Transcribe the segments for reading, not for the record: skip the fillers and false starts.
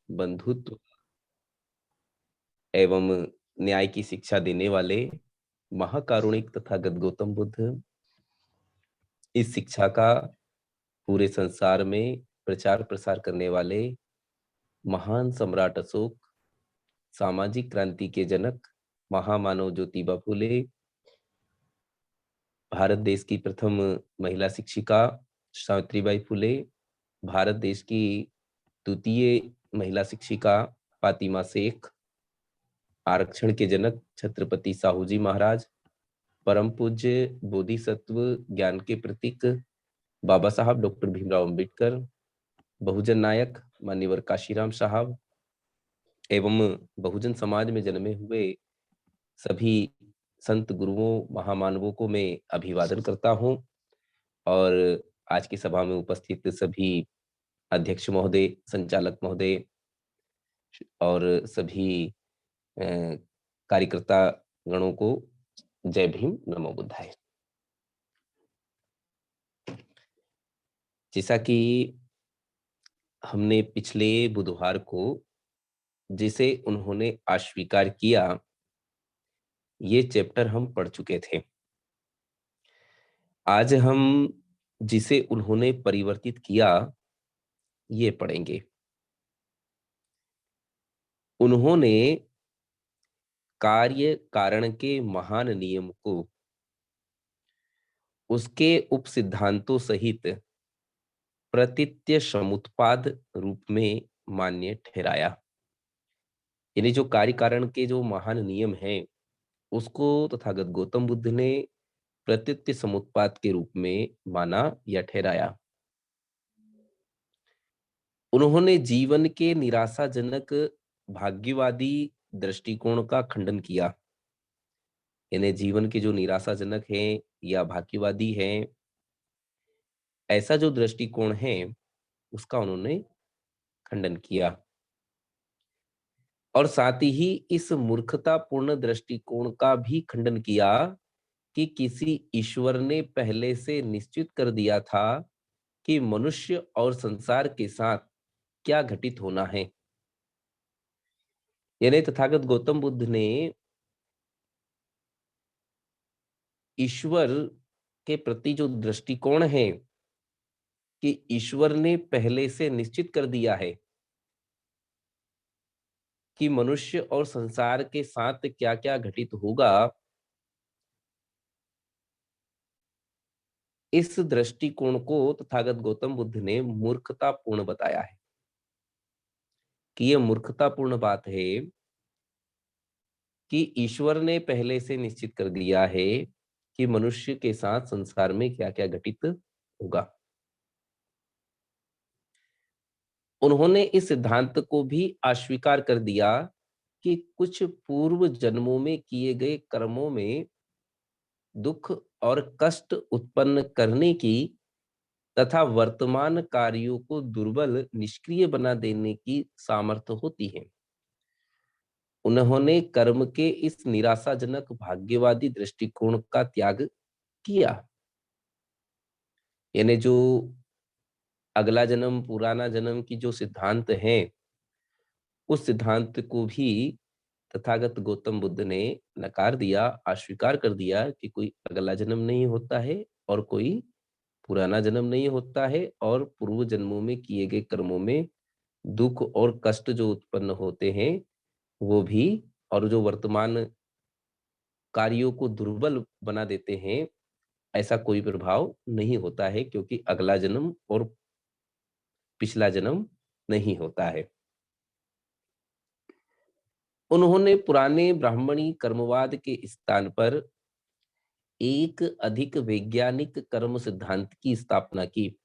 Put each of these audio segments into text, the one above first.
बंधुत्व एवं न्याय की शिक्षा देने वाले महाकारुणिक तथागत गौतम बुद्ध इस शिक्षा का पूरे संसार में प्रचार प्रसार करने वाले महान सम्राट अशोक, सामाजिक क्रांति के जनक महामानव ज्योतिबा फुले, भारत देश की प्रथम महिला शिक्षिका सावित्रीबाई फुले, भारत देश की द्वितीय महिला शिक्षिका फातिमा शेख, आरक्षण के जनक छत्रपति साहू जी महाराज, परम पूज्य बोधिसत्व ज्ञान के प्रतीक बाबा साहब डॉक्टर भीमराव अंबेडकर, बहुजन नायक मान्यवर काशीराम साहब एवं बहुजन समाज में जन्मे हुए सभी संत गुरुओं महामानवों को मैं अभिवादन करता हूं। और आज की सभा में उपस्थित सभी अध्यक्ष महोदय, संचालक महोदय और सभी कार्यकर्ता गणों को जय भीम, नमो बुद्धाय। जैसा कि हमने पिछले बुधवार को जिसे उन्होंने अस्वीकार किया, ये चैप्टर हम पढ़ चुके थे। आज हम जिसे उन्होंने परिवर्तित किया ये पढ़ेंगे। उन्होंने कार्य कारण के महान नियम को उसके उपसिद्धांतों सहित प्रतीत्य समुत्पाद रूप में मान्य ठहराया। यानी जो कार्य कारण के जो महान नियम हैं उसको तथागत गौतम बुद्ध ने प्रतीत्य समुत्पाद के रूप में माना या ठहराया। उन्होंने जीवन के निराशाजनक भाग्यवादी दृष्टिकोण का खंडन किया। यानी जीवन के जो निराशाजनक हैं या भाग्यवादी हैं, ऐसा जो दृष्टिकोण है उसका उन्होंने खंडन किया। और साथ ही इस मूर्खतापूर्ण दृष्टिकोण का भी खंडन किया कि किसी ईश्वर ने पहले से निश्चित कर दिया था कि मनुष्य और संसार के साथ क्या घटित होना है। यानी तथागत गौतम बुद्ध ने ईश्वर के प्रति जो दृष्टिकोण है कि ईश्वर ने पहले से निश्चित कर दिया है कि मनुष्य और संसार के साथ क्या-क्या घटित होगा, इस दृष्टिकोण को तथागत गौतम बुद्ध ने मूर्खतापूर्ण बताया है कि यह मूर्खतापूर्ण बात है कि ईश्वर ने पहले से निश्चित कर दिया है कि मनुष्य के साथ संसार में क्या-क्या घटित होगा। उन्होंने इस सिद्धांत को भी अस्वीकार कर दिया कि कुछ पूर्व जन्मों में किए गए कर्मों में दुख और कष्ट उत्पन्न करने की तथा वर्तमान कार्यों को दुर्बल निष्क्रिय बना देने की सामर्थ्य होती है। उन्होंने कर्म के इस निराशाजनक भाग्यवादी दृष्टिकोण का त्याग किया। यानी जो अगला जन्म पुराना जन्म की जो सिद्धांत है उस सिद्धांत को भी तथागत गौतम बुद्ध ने नकार दिया, अस्वीकार कर दिया कि कोई अगला जन्म नहीं होता है और कोई पुराना जन्म नहीं होता है, और पूर्व जन्मों में किए गए कर्मों में दुख और कष्ट जो उत्पन्न होते हैं वो भी, और जो वर्तमान कार्यों को दुर्बल बना देते हैं, ऐसा कोई प्रभाव नहीं होता है क्योंकि अगला जन्म और पिछला जन्म नहीं होता है। उन्होंने पुराने ब्राह्मणी कर्मवाद के स्थान पर एक अधिक वैज्ञानिक कर्म सिद्धांत की स्थापना की।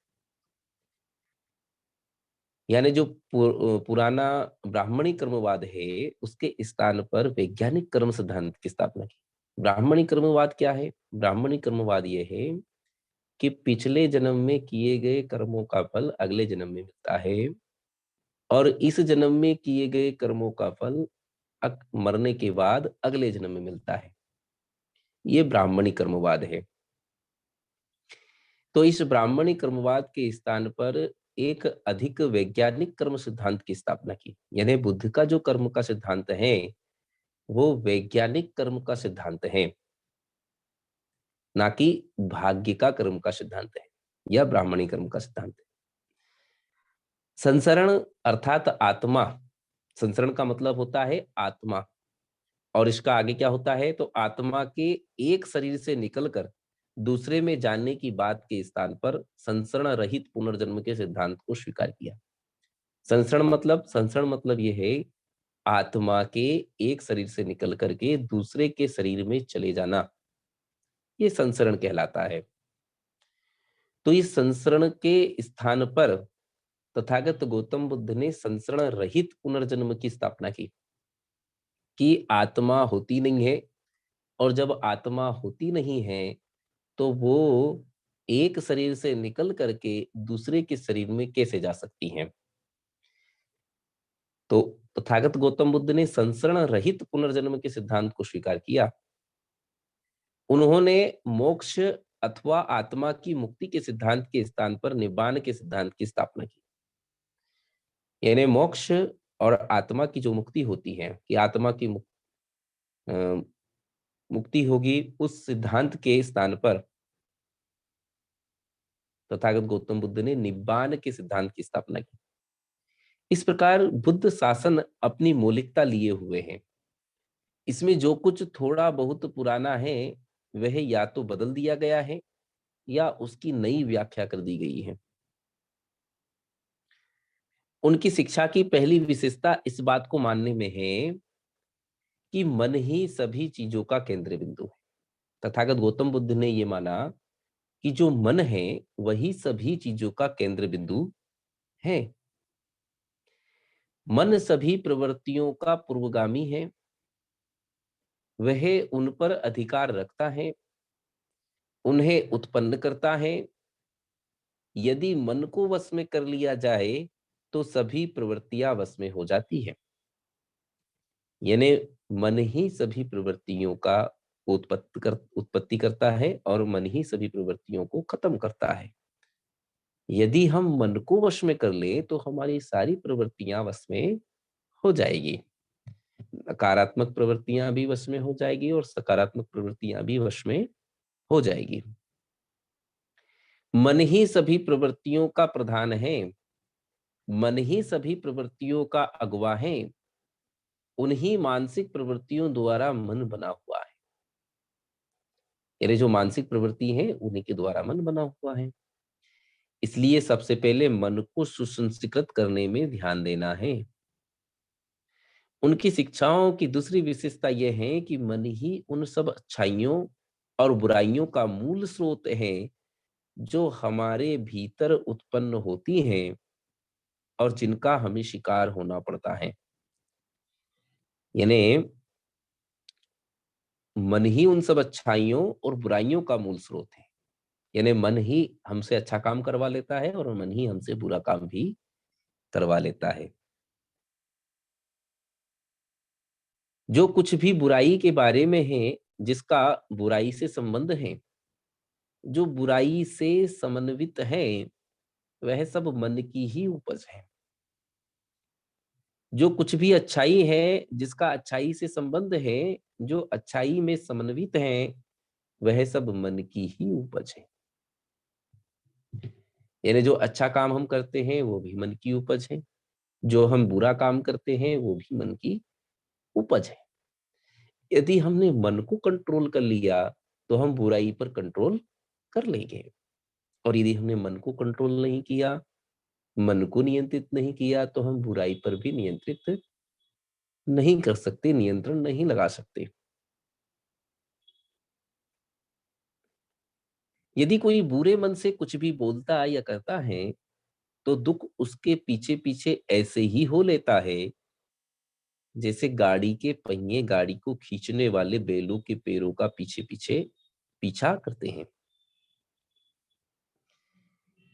यानी जो पुराना ब्राह्मणी कर्मवाद है उसके स्थान पर वैज्ञानिक कर्म सिद्धांत की स्थापना की। ब्राह्मणी कर्मवाद क्या है? ब्राह्मणी कर्मवाद यह है कि पिछले जन्म में किए गए कर्मों का फल अगले जन्म में मिलता है, और इस जन्म में किए गए कर्मों का फल मरने के बाद अगले जन्म में मिलता है। ये ब्राह्मणी कर्मवाद है। तो इस ब्राह्मणी कर्मवाद के स्थान पर एक अधिक वैज्ञानिक कर्म सिद्धांत की स्थापना की। यानी बुद्ध का जो कर्म का सिद्धांत है वो वैज्ञानिक कर्म का सिद्धांत है, ना कि भाग्य का कर्म का सिद्धांत है या ब्राह्मणी कर्म का सिद्धांत है। संसरण अर्थात आत्मा, संसरण का मतलब होता है आत्मा, और इसका आगे क्या होता है, तो आत्मा के एक शरीर से निकलकर दूसरे में जाने की बात के स्थान पर संसरण रहित पुनर्जन्म के सिद्धांत को स्वीकार किया। संसरण मतलब यह है आत्मा के एक शरीर से निकल करके दूसरे के शरीर में चले जाना, ये संसरण कहलाता है। तो इस संसरण के स्थान पर तथागत गौतम बुद्ध ने संसरण रहित पुनर्जन्म की स्थापना की कि आत्मा होती नहीं है, और जब आत्मा होती नहीं है तो वो एक शरीर से निकल करके दूसरे के शरीर में कैसे जा सकती हैं। तो तथागत गौतम बुद्ध ने संसरण रहित पुनर्जन्म के सिद्धांत को स्वीकार किया। उन्होंने मोक्ष अथवा आत्मा की मुक्ति के सिद्धांत के स्थान पर निब्बान के सिद्धांत की स्थापना की। यानी मोक्ष और आत्मा की जो मुक्ति होती है कि आत्मा की मुक्ति होगी, उस सिद्धांत के स्थान पर तथागत गौतम बुद्ध ने निब्बान के सिद्धांत की स्थापना की। इस प्रकार बुद्ध शासन अपनी मौलिकता लिए हुए हैं। इसमें जो कुछ थोड़ा बहुत पुराना है वह या तो बदल दिया गया है या उसकी नई व्याख्या कर दी गई है। उनकी शिक्षा की पहली विशेषता इस बात को मानने में है कि मन ही सभी चीजों का केंद्र बिंदु है। तथागत गौतम बुद्ध ने यह माना कि जो मन है वही सभी चीजों का केंद्र बिंदु है। मन सभी प्रवृत्तियों का पूर्वगामी है, वह उन पर अधिकार रखता है, उन्हें उत्पन्न करता है। यदि मन को वश में कर लिया जाए तो सभी प्रवृत्तियां वश में हो जाती है। यानी मन ही सभी प्रवृत्तियों का उत्पत्ति करता है और मन ही सभी प्रवृत्तियों को खत्म करता है। यदि हम मन को वश में कर ले तो हमारी सारी प्रवृत्तियां वश में हो जाएगी। नकारात्मक प्रवृत्तियां भी वश में हो जाएगी और सकारात्मक प्रवृत्तियां भी वश में हो जाएगी। मन ही सभी प्रवृत्तियों का प्रधान है, मन ही सभी प्रवृत्तियों का अगुवा है, उन्हीं मानसिक प्रवृत्तियों द्वारा मन बना हुआ है। यानी जो मानसिक प्रवृत्ति है उन्हीं के द्वारा मन बना हुआ है। इसलिए सबसे पहले मन को सुसंस्कृत करने में ध्यान देना है। उनकी शिक्षाओं की दूसरी विशेषता यह है कि मन ही उन सब अच्छाइयों और बुराइयों का मूल स्रोत है जो हमारे भीतर उत्पन्न होती हैं और जिनका हमें शिकार होना पड़ता है। यानी मन ही उन सब अच्छाइयों और बुराइयों का मूल स्रोत है। यानी मन ही हमसे अच्छा काम करवा लेता है और मन ही हमसे बुरा काम भी करवा लेता है। जो कुछ भी बुराई के बारे में है, जिसका बुराई से संबंध है, जो बुराई से समन्वित है, वह सब मन की ही उपज है। जो कुछ भी अच्छाई है, जिसका अच्छाई से संबंध है, जो अच्छाई में समन्वित है, वह सब मन की ही उपज है। यानी जो अच्छा काम हम करते हैं वो भी मन की उपज है, जो हम बुरा काम करते हैं वो भी मन की उपज है। यदि हमने मन को कंट्रोल कर लिया तो हम बुराई पर कंट्रोल कर लेंगे, और यदि हमने मन को कंट्रोल नहीं किया, मन को नियंत्रित नहीं किया, तो हम बुराई पर भी नियंत्रित नहीं कर सकते, नियंत्रण नहीं लगा सकते। यदि कोई बुरे मन से कुछ भी बोलता या करता है तो दुख उसके पीछे पीछे ऐसे ही हो लेता है जैसे गाड़ी के पहिए गाड़ी को खींचने वाले बैलों के पैरों का पीछे पीछे पीछा करते हैं।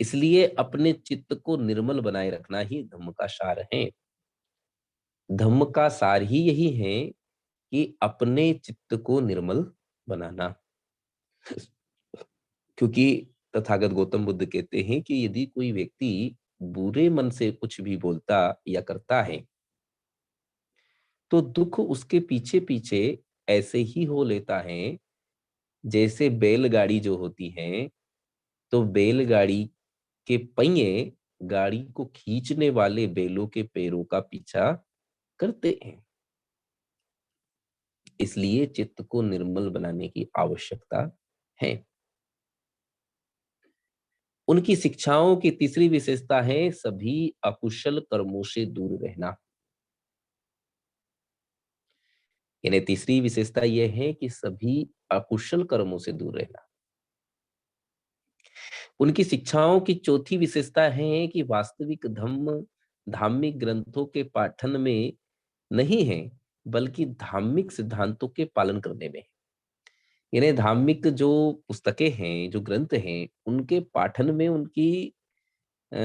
इसलिए अपने चित्त को निर्मल बनाए रखना ही धम्म का सार है। धम्म का सार ही यही है कि अपने चित्त को निर्मल बनाना। क्योंकि तथागत गौतम बुद्ध कहते हैं कि यदि कोई व्यक्ति बुरे मन से कुछ भी बोलता या करता है, तो दुख उसके पीछे पीछे ऐसे ही हो लेता है जैसे बैलगाड़ी जो होती है, तो बैलगाड़ी के पहिए गाड़ी को खींचने वाले बैलों के पैरों का पीछा करते हैं। इसलिए चित्त को निर्मल बनाने की आवश्यकता है। उनकी शिक्षाओं की तीसरी विशेषता है सभी अकुशल कर्मों से दूर रहना। यानी तीसरी विशेषता यह है कि सभी अकुशल कर्मों से दूर रहना। उनकी शिक्षाओं की चौथी विशेषता है कि वास्तविक धम्म धार्मिक ग्रंथों के पाठन में नहीं है, बल्कि धार्मिक सिद्धांतों के पालन करने में है। यानी धार्मिक जो पुस्तकें हैं, जो ग्रंथ हैं, उनके पाठन में उनकी अ,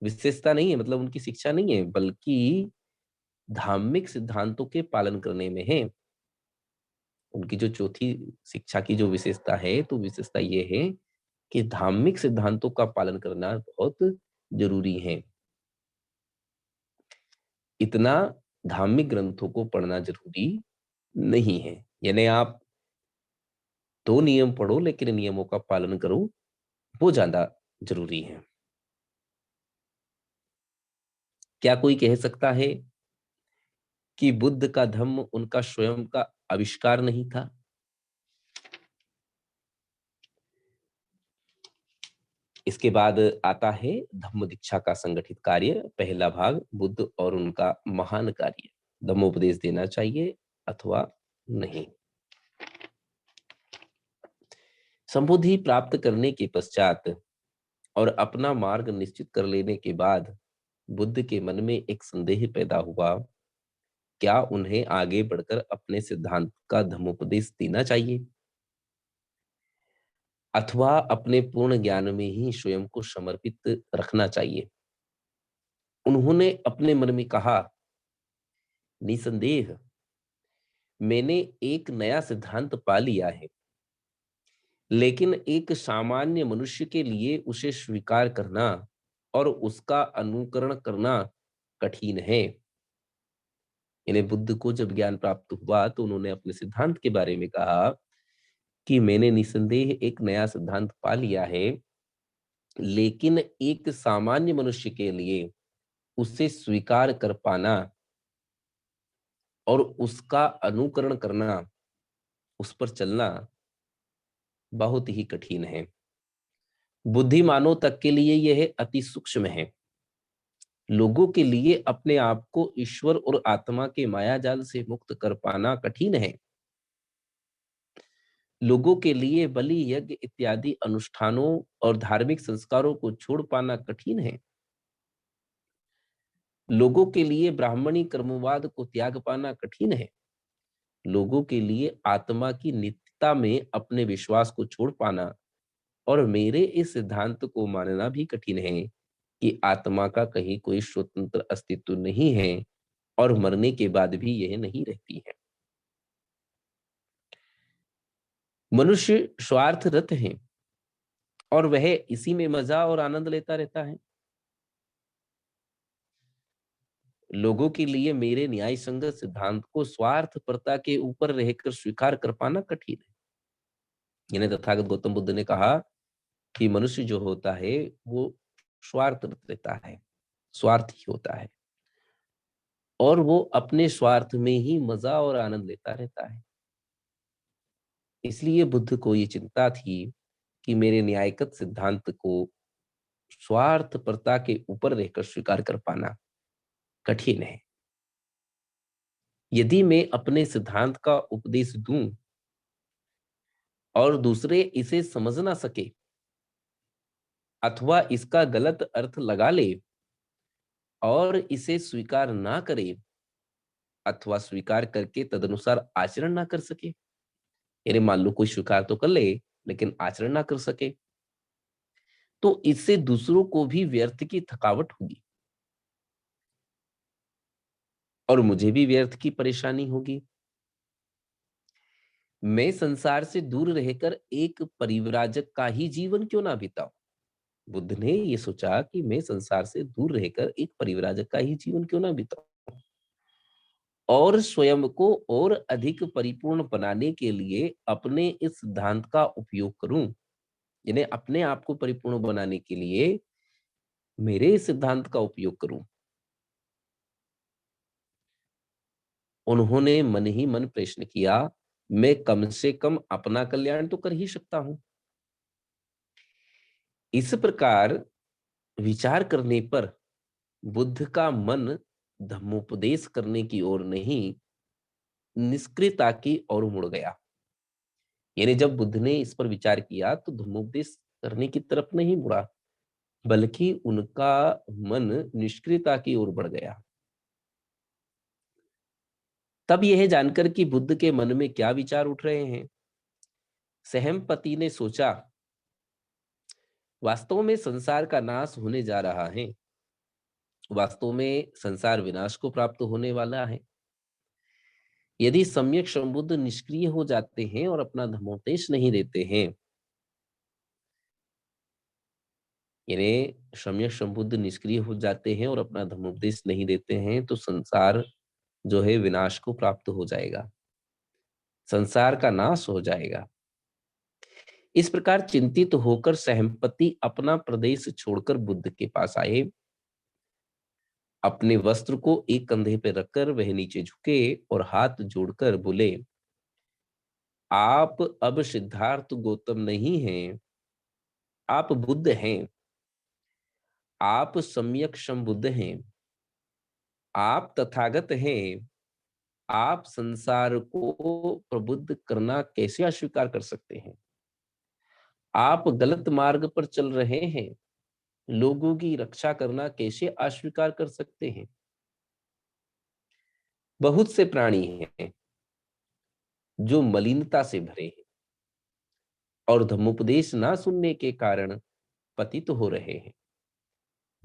विशेषता नहीं है, मतलब उनकी शिक्षा नहीं है, बल्कि धार्मिक सिद्धांतों के पालन करने में है। उनकी जो चौथी शिक्षा की जो विशेषता है, तो विशेषता ये है कि धार्मिक सिद्धांतों का पालन करना बहुत जरूरी है। इतना धार्मिक ग्रंथों को पढ़ना जरूरी नहीं है। यानी आप 2 नियम पढ़ो लेकिन नियमों का पालन करो, वो ज्यादा जरूरी है। क्या कोई कह सकता है कि बुद्ध का धम्म उनका स्वयं का आविष्कार नहीं था? इसके बाद आता है धम्म दीक्षा का संगठित कार्य, पहला भाग, बुद्ध और उनका महान कार्य। धम्मोपदेश देना चाहिए अथवा नहीं। संबुद्धि प्राप्त करने के पश्चात और अपना मार्ग निश्चित कर लेने के बाद बुद्ध के मन में एक संदेह पैदा हुआ, क्या उन्हें आगे बढ़कर अपने सिद्धांत का धम्मोपदेश देना चाहिए अथवा अपने पूर्ण ज्ञान में ही स्वयं को समर्पित रखना चाहिए? उन्होंने अपने मन में कहा, निसंदेह मैंने एक नया सिद्धांत पा लिया है, लेकिन एक सामान्य मनुष्य के लिए उसे स्वीकार करना और उसका अनुकरण करना कठिन है। इन्हें बुद्ध को जब ज्ञान प्राप्त हुआ तो उन्होंने अपने सिद्धांत के बारे में कहा कि मैंने निसंदेह एक नया सिद्धांत पा लिया है, लेकिन एक सामान्य मनुष्य के लिए उसे स्वीकार कर पाना और उसका अनुकरण करना, उस पर चलना बहुत ही कठिन है। बुद्धिमानों तक के लिए यह अति सूक्ष्म है। लोगों के लिए अपने आप को ईश्वर और आत्मा के माया जाल से मुक्त कर पाना कठिन है। लोगों के लिए बलि यज्ञ इत्यादि अनुष्ठानों और धार्मिक संस्कारों को छोड़ पाना कठिन है। लोगों के लिए ब्राह्मणी कर्मवाद को त्याग पाना कठिन है। लोगों के लिए आत्मा की नित्यता में अपने विश्वास को छोड़ पाना और मेरे इस सिद्धांत को मानना भी कठिन है कि आत्मा का कहीं कोई स्वतंत्र अस्तित्व नहीं है और मरने के बाद भी यह नहीं रहती है। मनुष्य स्वार्थ रत है और वह इसी में मजा और आनंद लेता रहता है। लोगों के लिए मेरे न्याय संगत सिद्धांत को स्वार्थपरता के ऊपर रहकर स्वीकार कर पाना कठिन है। यानी तथागत गौतम बुद्ध ने कहा कि मनुष्य जो होता है वो स्वार्थ रत रहता है, स्वार्थी होता है और वो अपने स्वार्थ में ही मजा और आनंद लेता रहता है। इसलिए बुद्ध को ये चिंता थी कि मेरे न्यायगत सिद्धांत को स्वार्थपरता के ऊपर रहकर स्वीकार कर पाना कठिन है। यदि मैं अपने सिद्धांत का उपदेश दूं और दूसरे इसे समझ ना सके अथवा इसका गलत अर्थ लगा ले और इसे स्वीकार ना करे अथवा स्वीकार करके तदनुसार आचरण ना कर सके, यानी मान लो कोई स्वीकार तो कर ले लेकिन आचरण ना कर सके, तो इससे दूसरों को भी व्यर्थ की थकावट होगी और मुझे भी व्यर्थ की परेशानी होगी। मैं संसार से दूर रहकर एक परिव्राजक का ही जीवन क्यों ना बिताऊं, बुद्ध ने ये सोचा कि मैं संसार से दूर रहकर एक परिव्राजक का ही जीवन क्यों ना बिताऊं और स्वयं को और अधिक परिपूर्ण बनाने के लिए अपने इस सिद्धांत का उपयोग करूं। यानी अपने आप को परिपूर्ण बनाने के लिए मेरे इस सिद्धांत का उपयोग करूं। उन्होंने मन ही मन प्रश्न किया, मैं कम से कम अपना कल्याण तो कर ही सकता हूं। इस प्रकार विचार करने पर बुद्ध का मन धम्मोपदेश करने की ओर नहीं, निष्क्रियता की ओर मुड़ गया। यानी जब बुद्ध ने इस पर विचार किया तो धम्मोपदेश करने की तरफ नहीं मुड़ा, बल्कि उनका मन निष्क्रियता की ओर बढ़ गया। तब यह जानकर कि बुद्ध के मन में क्या विचार उठ रहे हैं, सहमपति ने सोचा, वास्तव में संसार का नाश होने जा रहा है। वास्तव में संसार विनाश को प्राप्त होने वाला है। यदि सम्यक संबुद्ध निष्क्रिय हो जाते हैं और अपना धर्मोपदेश नहीं देते हैं, यानी सम्यक संबुद्ध निष्क्रिय हो जाते हैं और अपना धर्मोपदेश नहीं देते हैं, तो संसार जो है विनाश को प्राप्त हो जाएगा, संसार का नाश हो जाएगा। इस प्रकार चिंतित होकर सहमपति अपना प्रदेश छोड़कर बुद्ध के पास आए। अपने वस्त्र को एक कंधे पे रखकर वह नीचे झुके और हाथ जोड़कर बोले, आप अब सिद्धार्थ गौतम नहीं हैं, आप बुद्ध हैं। आप सम्यक संबुद्ध हैं, आप तथागत हैं। आप संसार को प्रबुद्ध करना कैसे अस्वीकार कर सकते हैं? आप गलत मार्ग पर चल रहे हैं, लोगों की रक्षा करना कैसे अस्वीकार कर सकते हैं? बहुत से प्राणी हैं जो मलिनता से भरे हैं और धम्मोपदेश ना सुनने के कारण पतित हो रहे हैं।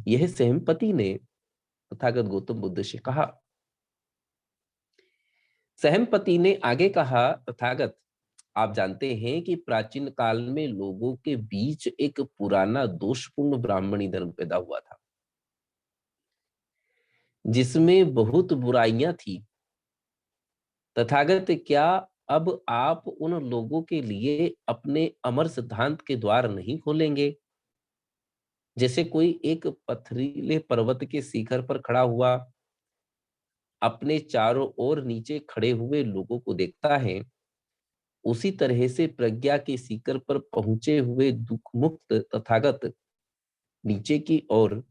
यह सहमपति ने तथागत गौतम बुद्ध से कहा। सहमपति ने आगे कहा, तथागत, आप जानते हैं कि प्राचीन काल में लोगों के बीच एक पुराना दोषपूर्ण ब्राह्मणी धर्म पैदा हुआ था, जिसमें बहुत बुराइयां थी। तथागत, क्या अब आप उन लोगों के लिए अपने अमर सिद्धांत के द्वार नहीं खोलेंगे? जैसे कोई एक पथरीले पर्वत के शिखर पर खड़ा हुआ अपने चारों ओर नीचे खड़े हुए लोगों को देखता है, उसी तरह से प्रज्ञा के शिखर पर पहुंचे हुए दुख मुक्त तथागत नीचे की ओर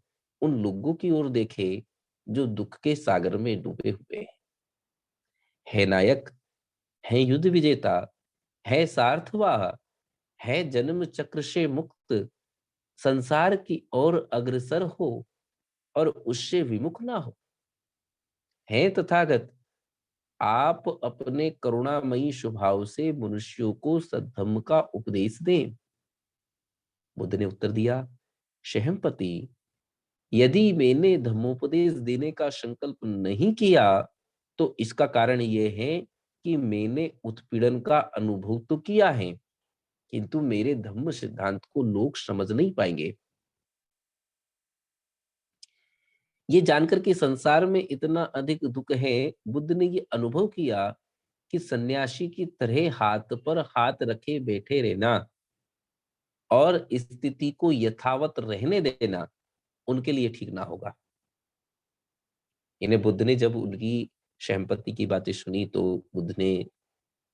उन लोगों की ओर देखे जो दुख के सागर में डूबे हुए हैं। है नायक, है युद्ध विजेता, है सार्थवाह, है जन्म चक्र से मुक्त, संसार की ओर अग्रसर हो और उससे विमुख ना हो। है तथागत, आप अपने करुणामयी स्वभाव से मनुष्यों को सद्धम्म का उपदेश दें। बुद्ध ने उत्तर दिया, शहमपति, यदि मैंने धम्मोपदेश देने का संकल्प नहीं किया तो इसका कारण यह है कि मैंने उत्पीड़न का अनुभव तो किया है, किंतु मेरे धम्म सिद्धांत को लोग समझ नहीं पाएंगे। ये जानकर कि संसार में इतना अधिक दुख है, बुद्ध ने ये अनुभव किया कि सन्यासी की तरह हाथ पर हाथ रखे बैठे रहना और स्थिति को यथावत रहने देना उनके लिए ठीक ना होगा। इन्हें बुद्ध ने जब उनकी सहमपति की बातें सुनी तो बुद्ध ने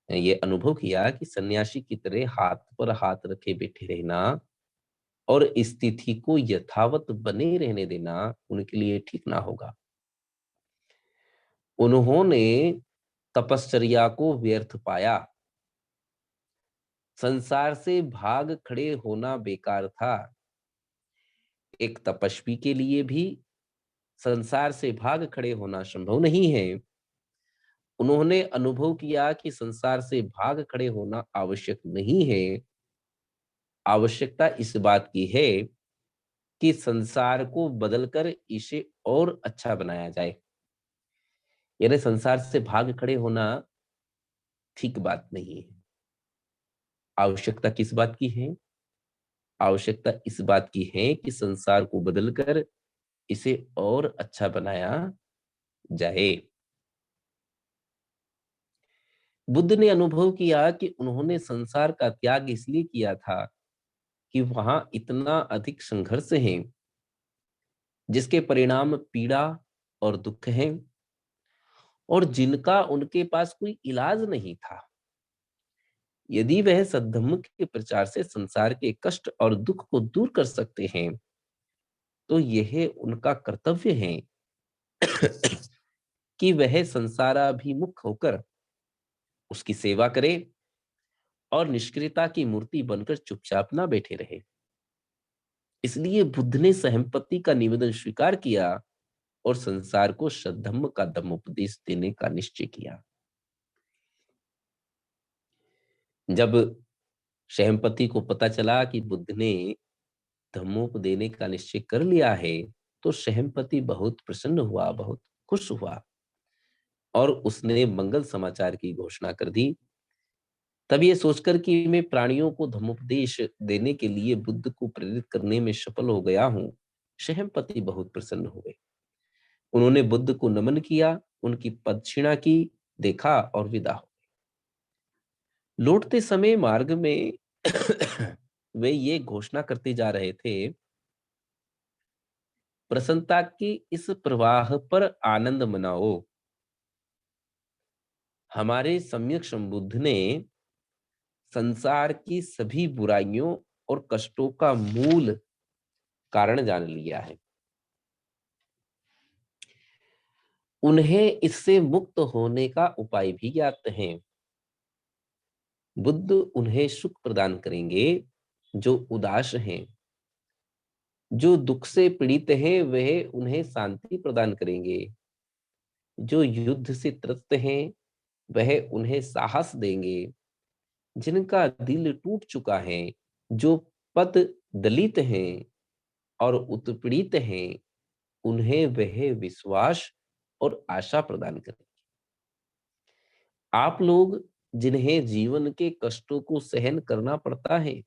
ये अनुभव किया कि सन्यासी की तरह हाथ पर हाथ रखे बैठे रहना और स्थिति को यथावत बने रहने देना उनके लिए ठीक ना होगा। उन्होंने तपश्चर्या को व्यर्थ पाया। संसार से भाग खड़े होना बेकार था। एक तपस्वी के लिए भी संसार से भाग खड़े होना संभव नहीं है। उन्होंने अनुभव किया कि संसार से भाग खड़े होना आवश्यक नहीं है। आवश्यकता इस बात की है कि संसार को बदलकर इसे और अच्छा बनाया जाए। यानी संसार से भाग खड़े होना ठीक बात नहीं है। आवश्यकता किस बात की है? आवश्यकता इस बात की है कि संसार को बदलकर इसे और अच्छा बनाया जाए। बुद्ध ने अनुभव किया कि उन्होंने संसार का त्याग इसलिए किया था कि वहां इतना अधिक संघर्ष है, जिसके परिणाम पीड़ा और दुख हैं, और जिनका उनके पास कोई इलाज नहीं था। यदि वह सद्धम्म के प्रचार से संसार के कष्ट और दुख को दूर कर सकते हैं, तो यह उनका कर्तव्य है कि वह संसाराभिमुख होकर उसकी सेवा करे और निष्क्रियता की मूर्ति बनकर चुपचाप ना बैठे रहे। इसलिए बुद्ध ने सहमपति का निवेदन स्वीकार किया और संसार को सद्धम्म का धम्मोपदेश देने का निश्चय किया। जब सहमपति को पता चला कि बुद्ध ने धम्मोपदेश देने का निश्चय कर लिया है, तो सहमपति बहुत प्रसन्न हुआ, बहुत खुश हुआ, और उसने मंगल समाचार की घोषणा कर दी। तब ये सोचकर कि मैं प्राणियों को धम्मोपदेश देने के लिए बुद्ध को प्रेरित करने में सफल हो गया हूं, सहमपति बहुत प्रसन्न हुए। उन्होंने बुद्ध को नमन किया, उनकी पदक्षिणा की, देखा और विदा हो। लौटते समय मार्ग में वे ये घोषणा करते जा रहे थे, प्रसन्नता की इस प्रवाह पर आनंद मनाओ। हमारे सम्यक संबुद्ध ने संसार की सभी बुराइयों और कष्टों का मूल कारण जान लिया है। उन्हें इससे मुक्त होने का उपाय भी ज्ञात है। बुद्ध उन्हें सुख प्रदान करेंगे जो उदास हैं, जो दुख से पीड़ित हैं वह उन्हें शांति प्रदान करेंगे, जो युद्ध से त्रस्त हैं वह उन्हें साहस देंगे, जिनका दिल टूट चुका है, जो पद दलित हैं और उत्पीड़ित हैं, उन्हें वह विश्वास और आशा प्रदान करेंगे। आप लोग जिन्हें जीवन के कष्टों को सहन करना पड़ता है,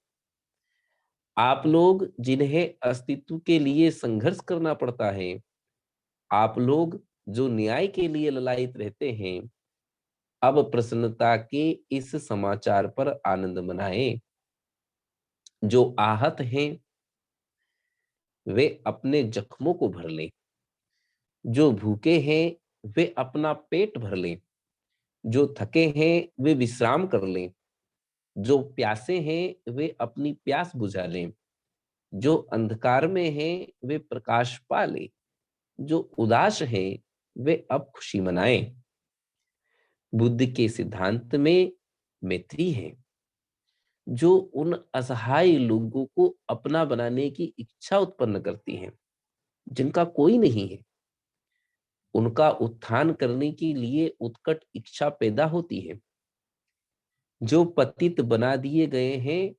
आप लोग जिन्हें अस्तित्व के लिए संघर्ष करना पड़ता है, आप लोग जो न्याय के लिए ललायित रहते हैं, अब प्रसन्नता के इस समाचार पर आनंद मनाएं। जो आहत हैं वे अपने जख्मों को भर लें, जो भूखे हैं वे अपना पेट भर लें, जो थके हैं वे विश्राम कर लें, जो प्यासे हैं वे अपनी प्यास बुझा लें, जो अंधकार में हैं वे प्रकाश पा लें, जो उदास हैं वे अब खुशी मनाएं। बुद्ध के सिद्धांत में मैत्री है, जो उन असहाय लोगों को अपना बनाने की इच्छा उत्पन्न करती है, जिनका कोई नहीं है। उनका उत्थान करने के लिए उत्कट इच्छा पैदा होती है। जो पतित बना दिए गए हैं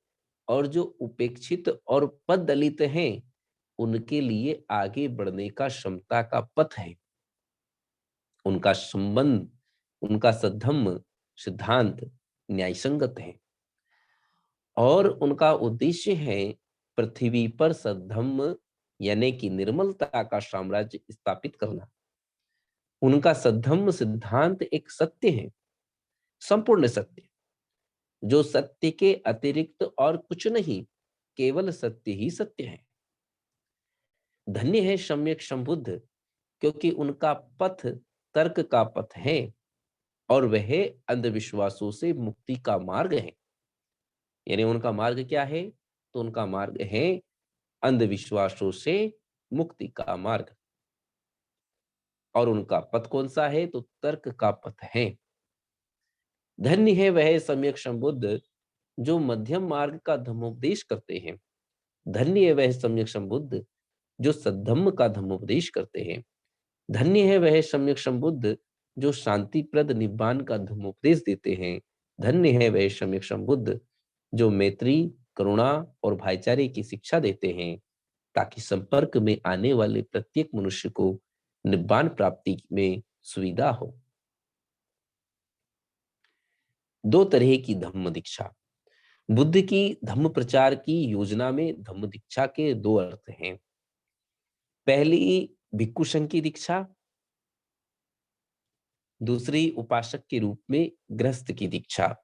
और जो उपेक्षित और पददलित हैं, उनके लिए आगे बढ़ने का क्षमता का पथ है। उनका संबंध, उनका सद्धम्म सिद्धांत न्यायसंगत है, और उनका उद्देश्य है पृथ्वी पर सद्धम्म यानी कि निर्मलता का साम्राज्य स्थापित करना। उनका सद्धम्म सिद्धांत एक सत्य है, संपूर्ण सत्य, जो सत्य के अतिरिक्त और कुछ नहीं, केवल सत्य ही सत्य है। धन्य है सम्यक संबुद्ध, क्योंकि उनका पथ तर्क का पथ है और वह अंधविश्वासों से मुक्ति का मार्ग है। यानी उनका मार्ग क्या है? तो उनका मार्ग है अंधविश्वासों से मुक्ति का मार्ग। और उनका पथ कौन सा है? तो तर्क का पथ है। धन्य है वह सम्यक संबुद्ध जो मध्यम मार्ग का धम्मोपदेश करते हैं। धन्य है वह सम्यक संबुद्ध जो सद्धम्म का धम्मोपदेश करते हैं। धन्य है वह सम्यक संबुद्ध जो शांतिप्रद निब्बान का धम्मोपदेश देते हैं। धन्य है वह सम्यक संबुद्ध जो मैत्री, करुणा और भाईचारे की शिक्षा देते हैं, ताकि संपर्क में आने वाले प्रत्येक मनुष्य को निब्बान प्राप्ति में सुविधा हो। दो तरह की धम्म दीक्षा। बुद्ध की धम्म प्रचार की योजना में धम्म दीक्षा के दो अर्थ हैं। पहली भिक्खु संघ की दीक्षा, दूसरी उपासक के रूप में गृहस्थ की दीक्षा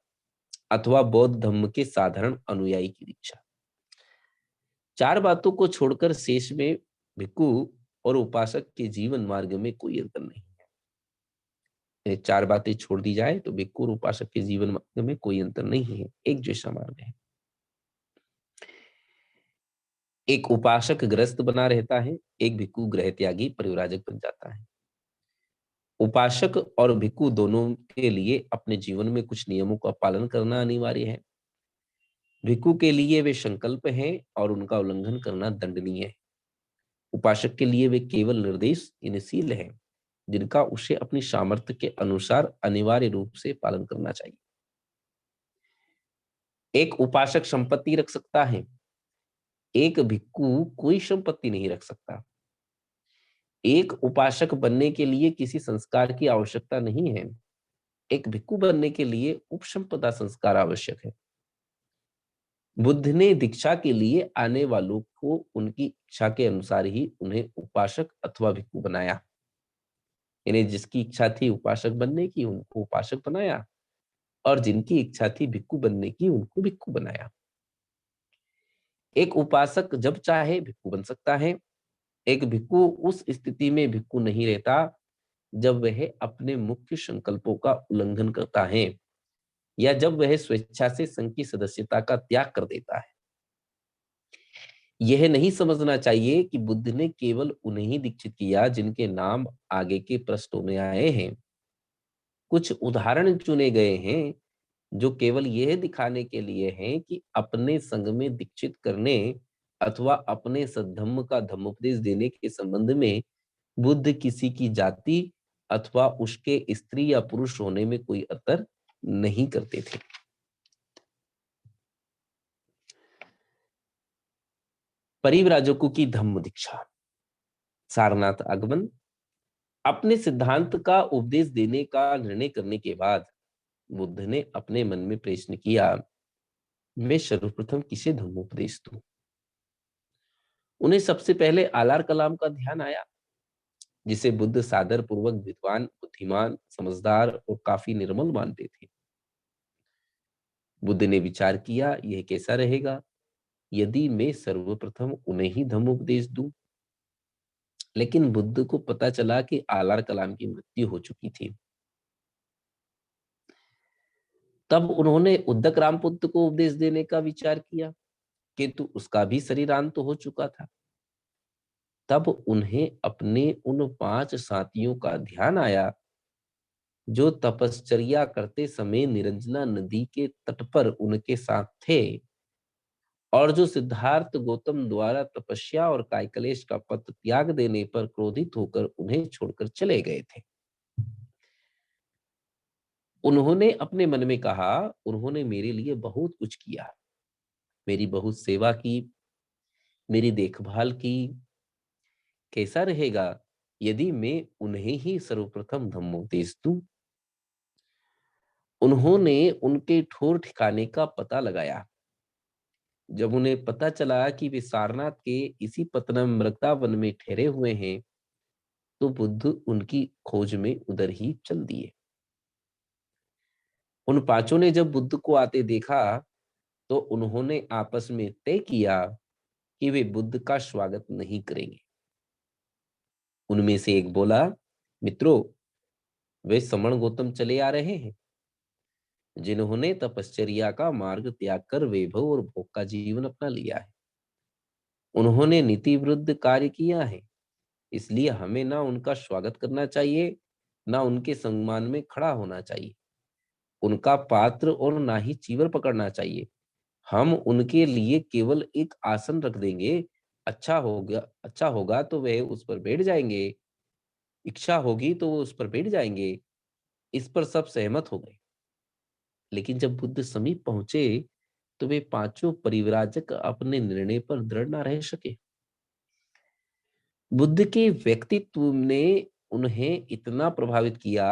अथवा बौद्ध धम्म के साधारण अनुयायी की दीक्षा। चार बातों को छोड़कर शेष में भिक्खु और उपासक के जीवन मार्ग में कोई अंतर नहीं है। ये चार बातें छोड़ दी जाए तो भिक्खु और उपासक के जीवन मार्ग में कोई अंतर नहीं है, एक जैसा मार्ग है। एक उपासक गृहस्थ बना रहता है, एक भिक्खु गृह त्यागी परिव्राजक बन जाता है। उपासक और भिक्खु दोनों के लिए अपने जीवन में कुछ नियमों का पालन करना अनिवार्य है। भिक्खु के लिए वे संकल्प हैं और उनका उल्लंघन करना दंडनीय है। उपासक के लिए वे केवल निर्देश यानी शील है, जिनका उसे अपनी सामर्थ्य के अनुसार अनिवार्य रूप से पालन करना चाहिए। एक उपासक संपत्ति रख सकता है, एक भिक्खु कोई संपत्ति नहीं रख सकता। एक उपासक बनने के लिए किसी संस्कार की आवश्यकता नहीं है, एक भिक्खु बनने के लिए उपसंपदा संस्कार आवश्यक है। बुद्ध ने दीक्षा के लिए आने वालों को उनकी इच्छा के अनुसार ही उन्हें उपासक अथवा भिक्खु बनाया। यानी जिसकी इच्छा थी उपासक बनने की उनको उपासक बनाया, और जिनकी इच्छा थी भिक्खु बनने की उनको भिक्खु बनाया। एक उपासक जब चाहे भिक्खु बन सकता है, एक भिक्खु उस स्थिति में भिक्खु नहीं रहता जब वह अपने मुख्य संकल्पों का उल्लंघन करता है या जब वह स्वेच्छा से संघ की सदस्यता का त्याग कर देता है। यह नहीं समझना चाहिए कि बुद्ध ने केवल उन्हें ही दीक्षित किया जिनके नाम आगे के पृष्ठों में आए हैं। कुछ उदाहरण चुने गए हैं जो केवल यह दिखाने के लिए हैं कि अपने संग में दीक्षित करने अथवा अपने सद्धम्म का धम्मोपदेश देने के संबंध में बुद्ध किसी की जाति अथवा उसके स्त्री या पुरुष होने में कोई अंतर नहीं करते थे। परिव्राजकों की धम्म दीक्षा। सारनाथ आगमन। अपने सिद्धांत का उपदेश देने का निर्णय करने के बाद बुद्ध ने अपने मन में प्रश्न किया, मैं सर्वप्रथम किसे धम्मोपदेश दूं? उन्हें सबसे पहले आलार कलाम का ध्यान आया, जिसे बुद्ध सादर पूर्वक विद्वान, बुद्धिमान, समझदार और काफी निर्मल मानते थे। बुद्ध ने विचार किया, यह कैसा रहेगा यदि मैं सर्वप्रथम उन्हें ही धम्मोपदेश दूं? लेकिन बुद्ध को पता चला कि आलार कलाम की मृत्यु हो चुकी थी। तब उन्होंने उद्दक रामपुत्र को उपदेश देने का विचार किया, किंतु उसका भी शरीरांत हो चुका था। तब उन्हें अपने उन 5 साथियों का ध्यान आया जो तपश्चर्या करते समय निरंजना नदी के तट पर उनके साथ थे और जो सिद्धार्थ गौतम द्वारा तपस्या और कायकलेश का पथ त्याग देने पर क्रोधित होकर उन्हें छोड़कर चले गए थे। उन्होंने अपने मन में कहा, उन्होंने मेरे लिए बहुत कुछ किया, मेरी बहुत सेवा की, मेरी देखभाल की। कैसा रहेगा यदि मैं उन्हें ही सर्वप्रथम धम्मोपदेश दूं? उन्होंने उनके ठौर ठिकाने का पता लगाया। जब उन्हें पता चला कि वे सारनाथ के इसी पतनमृता वन में ठहरे हुए हैं, तो बुद्ध उनकी खोज में उधर ही चल दिए। उन पांचों ने जब बुद्ध को आते देखा तो उन्होंने आपस में तय किया कि वे बुद्ध का स्वागत नहीं करेंगे। उनमें से एक बोला, मित्रों, वे समण गौतम चले आ रहे हैं, जिन्होंने तपश्चर्या का मार्ग त्याग कर वैभव और भोग का जीवन अपना लिया है। उन्होंने नीति विरुद्ध कार्य किया है, इसलिए हमें ना उनका स्वागत करना चाहिए, ना उनके सम्मान में खड़ा होना चाहिए, उनका पात्र और ना ही चीवर पकड़ना चाहिए। हम उनके लिए केवल एक आसन रख देंगे। अच्छा होगा तो वह उस पर बैठ जाएंगे, इच्छा होगी तो वो उस पर बैठ जाएंगे। इस पर सब सहमत हो गए। लेकिन जब बुद्ध समीप पहुंचे तो वे पांचों परिव्राजक अपने निर्णय पर दृढ़ न रह सके। बुद्ध के व्यक्तित्व ने उन्हें इतना प्रभावित किया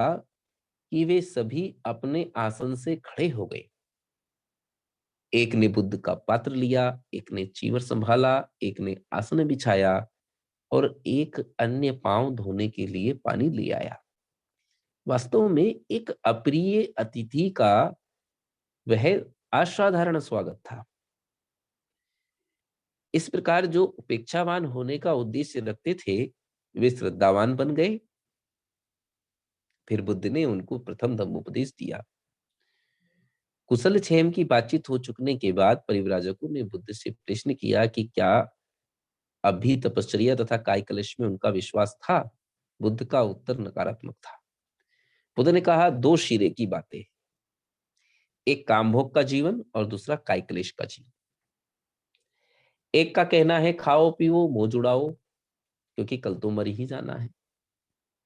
कि वे सभी अपने आसन से खड़े हो गए। एक ने बुद्ध का पात्र लिया, एक ने चीवर संभाला, एक ने आसन बिछाया और एक अन्य पांव धोने के लिए पानी ले आया। वास्तव में एक अप्रिय अतिथि का वह असाधारण स्वागत था। इस प्रकार जो उपेक्षावान होने का उद्देश्य रखते थे, वे श्रद्धावान बन गए। फिर बुद्ध ने उनको प्रथम धम्मोपदेश दिया। कुशल क्षेम की बातचीत हो चुकने के बाद परिव्राजकों ने बुद्ध से प्रश्न किया कि क्या अभी तपश्चर्या तथा काय कलश में उनका विश्वास था। बुद्ध का उत्तर नकारात्मक था। बुद्ध ने कहा, दो शिरे की बातें, एक कामभोग का जीवन और दूसरा काय कलेश का जीवन। एक का कहना है खाओ पियो मौज उड़ाओ क्योंकि कल तो मर ही जाना है।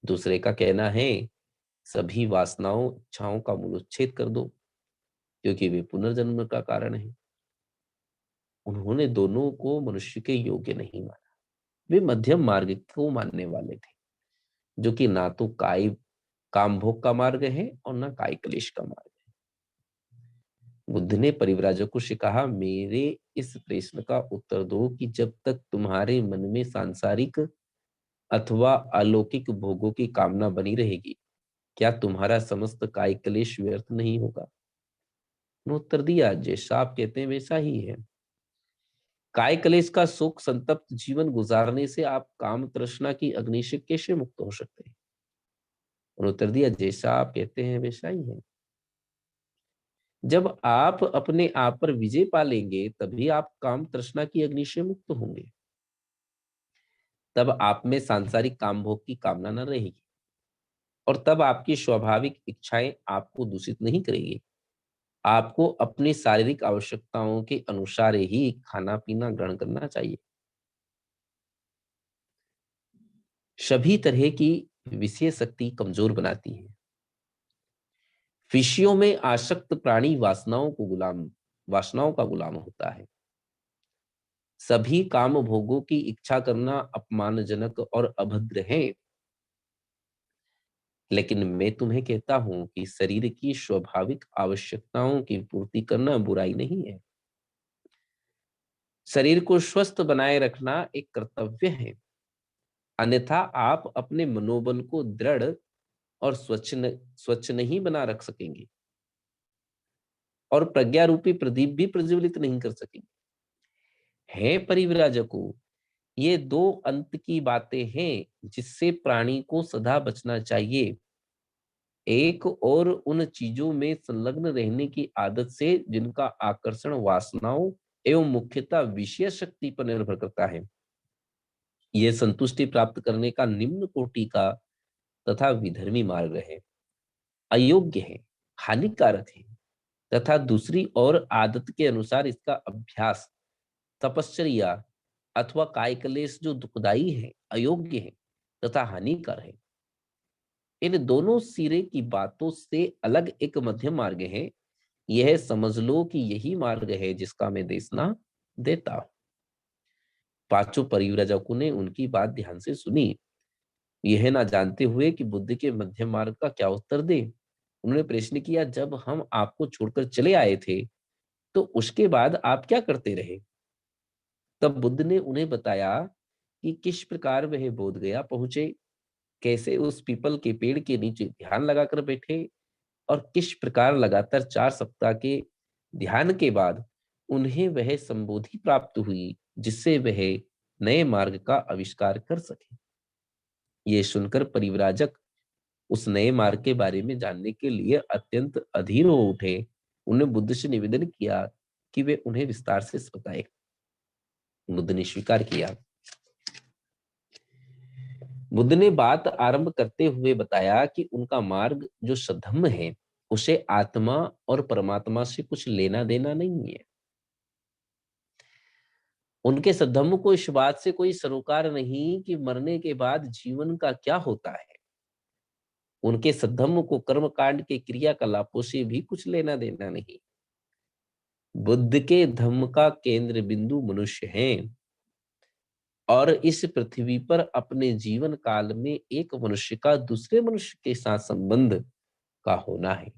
दूसरे का कहना है सभी वासनाओं इच्छाओं का मूलोच्छेद कर दो क्योंकि वे पुनर्जन्म का कारण है। उन्होंने दोनों को मनुष्य के योग्य नहीं माना। वे मध्यम मार्ग को मानने वाले थे, जो कि ना तो काम भोग का मार्ग है और ना काय क्लेश का मार्ग है। बुद्ध ने परिव्राजकों से कहा, मेरे इस प्रश्न का उत्तर दो कि जब तक तुम्हारे मन में सांसारिक अथवा अलौकिक भोगों की कामना बनी रहेगी, क्या तुम्हारा समस्त काय क्लेश व्यर्थ नहीं होगा। उन्होंने उत्तर दिया, जैसा आप कहते हैं वैसा ही है। काय क्लेश का सुख संतप्त जीवन गुजारने से आप काम तृष्णा की अग्नि से कैसे मुक्त हो सकते हैं। उन्होंने उत्तर दिया, जैसा आप कहते हैं वैसा ही है। जब आप अपने आप पर विजय पा लेंगे तभी आप काम तृष्णा की अग्नि से मुक्त होंगे। तब आप में सांसारिक काम भोग की कामना न रहेगी और तब आपकी स्वाभाविक इच्छाएं आपको दूषित नहीं करेगी। आपको अपनी शारीरिक आवश्यकताओं के अनुसार ही खाना पीना ग्रहण करना चाहिए। सभी तरह की विषय शक्ति कमजोर बनाती है। विषयों में आसक्त प्राणी वासनाओं का गुलाम होता है। सभी काम भोगों की इच्छा करना अपमानजनक और अभद्र है। लेकिन मैं तुम्हें कहता हूं कि शरीर की स्वाभाविक आवश्यकताओं की पूर्ति करना बुराई नहीं है। शरीर को स्वस्थ बनाए रखना एक कर्तव्य है, अन्यथा आप अपने मनोबल को दृढ़ और स्वच्छ नहीं बना रख सकेंगे और प्रज्ञा रूपी प्रदीप भी प्रज्वलित नहीं कर सकेंगे। है परिव्राजकों, ये दो अंत की बातें हैं जिससे प्राणी को सदा बचना चाहिए। एक और उन चीजों में संलग्न रहने की आदत से जिनका आकर्षण वासनाओं एवं मुख्यतः विषय शक्ति पर निर्भर करता है। यह संतुष्टि प्राप्त करने का निम्न कोटि का तथा विधर्मी मार्ग है, अयोग्य है, हानिकारक है। तथा दूसरी ओर आदत के अनुसार इसका अभ्यास तपश्चर्या अथवा कायकलेश जो दुखदाई है, अयोग्य है तथा हानिकर है। इन दोनों सिरे की बातों से अलग एक मध्यम मार्ग है। यह समझ लो कि यही मार्ग है जिसका मैं देशना देता हूं। पांचों परिव्राजकों ने उनकी बात ध्यान से सुनी, यह ना जानते हुए कि बुद्ध के मध्यम मार्ग का क्या उत्तर दे। उन्होंने प्रश्न किया, जब हम आपको छोड़कर चले आए थे तो उसके बाद आप क्या करते रहे। तब बुद्ध ने उन्हें बताया कि किस प्रकार वह बोध गया पहुंचे, कैसे उस पीपल के पेड़ के नीचे ध्यान लगाकर बैठे और किस प्रकार लगातार 4 सप्ताह के ध्यान के बाद उन्हें वह संबोधि प्राप्त हुई जिससे वह नए मार्ग का आविष्कार कर सके। ये सुनकर परिव्राजक उस नए मार्ग के बारे में जानने के लिए अत्यंत अधीर हो उठे। उन्हें बुद्ध से निवेदन किया कि वे उन्हें विस्तार से बताए। बुद्ध ने स्वीकार किया। बुद्ध ने बात आरंभ करते हुए बताया कि उनका मार्ग जो सधम्म है उसे आत्मा और परमात्मा से कुछ लेना देना नहीं है। उनके सद्धम्म को इस बात से कोई सरोकार नहीं कि मरने के बाद जीवन का क्या होता है। उनके सद्धम्म को कर्मकांड के क्रियाकलापों से भी कुछ लेना देना नहीं। बुद्ध के धम्म का केंद्र बिंदु मनुष्य है और इस पृथ्वी पर अपने जीवन काल में एक मनुष्य का दूसरे मनुष्य के साथ संबंध का होना है।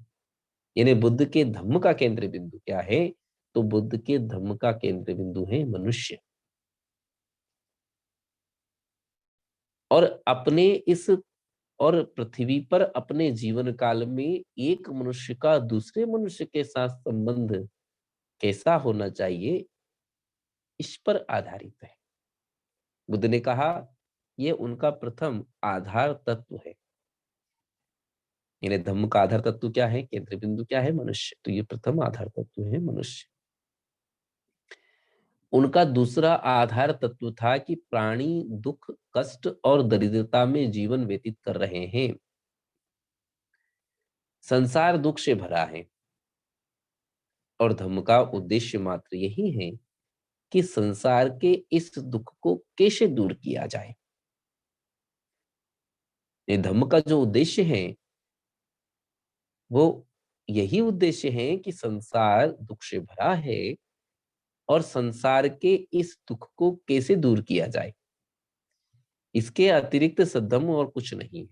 यानी बुद्ध के धम्म का केंद्र बिंदु क्या है, तो बुद्ध के धम्म का केंद्र बिंदु है मनुष्य। और अपने इस और पृथ्वी पर अपने जीवन काल में एक मनुष्य का दूसरे मनुष्य के साथ संबंध कैसा होना चाहिए, इस पर आधारित है। बुद्ध ने कहा यह उनका प्रथम आधार तत्व है। यानी धम्म का आधार तत्व क्या है, केंद्र बिंदु क्या है, मनुष्य। तो ये प्रथम आधार तत्व है मनुष्य। उनका दूसरा आधार तत्व था कि प्राणी दुख, कष्ट और दरिद्रता में जीवन व्यतीत कर रहे हैं। संसार दुख से भरा है और धम्म का उद्देश्य मात्र यही है कि संसार के इस दुख को कैसे दूर किया जाए। ये धम्म का जो उद्देश्य है वो यही उद्देश्य है कि संसार दुख से भरा है और संसार के इस दुख को कैसे दूर किया जाए। इसके अतिरिक्त सद्धम्म और कुछ नहीं है।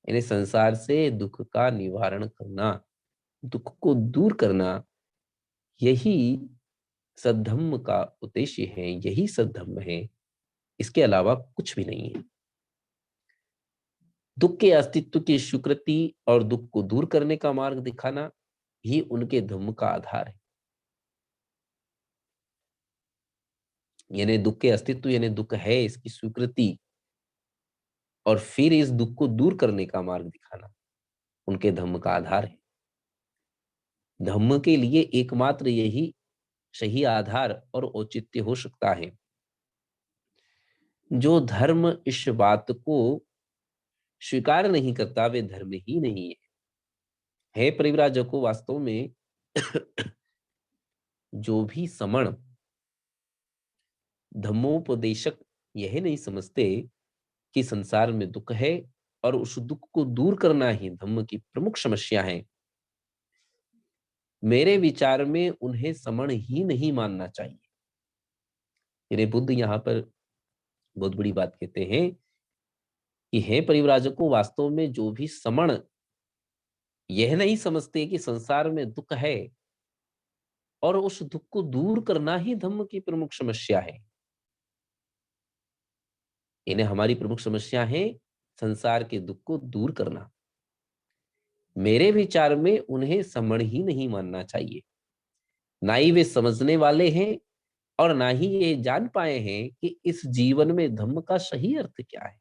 यानी संसार से दुख का निवारण करना, दुख को दूर करना, यही सद्धम्म का उद्देश्य है, यही सद्धम्म है। इसके अलावा कुछ भी नहीं है। दुख के अस्तित्व की स्वीकृति और दुख को दूर करने का मार्ग दिखाना ही उनके धम्म का आधार है। यानी दुख के अस्तित्व, यानी दुख है, इसकी स्वीकृति और फिर इस दुख को दूर करने का मार्ग दिखाना उनके धम्म का आधार है। धम्म के लिए एकमात्र यही सही आधार और औचित्य हो सकता है। जो धर्म इस बात को स्वीकार नहीं करता वे धर्म ही नहीं है परिव्राजकों। वास्तव में जो भी समण धम्मोपदेशक यह नहीं समझते कि संसार में दुख है और उस दुख को दूर करना ही धम्म की प्रमुख समस्या है, मेरे विचार में उन्हें समण ही नहीं मानना चाहिए। मेरे बुद्ध यहाँ पर बहुत बड़ी बात कहते हैं कि हे परिव्राजकों, वास्तव में जो भी समण यह नहीं समझते कि संसार में दुख है और उस दुख को दूर करना ही धम्म की प्रमुख समस्या है। इन्हें हमारी प्रमुख समस्या है संसार के दुख को दूर करना। मेरे विचार में उन्हें समण ही नहीं मानना चाहिए। ना ही वे समझने वाले हैं और ना ही ये जान पाए हैं कि इस जीवन में धम्म का सही अर्थ क्या है।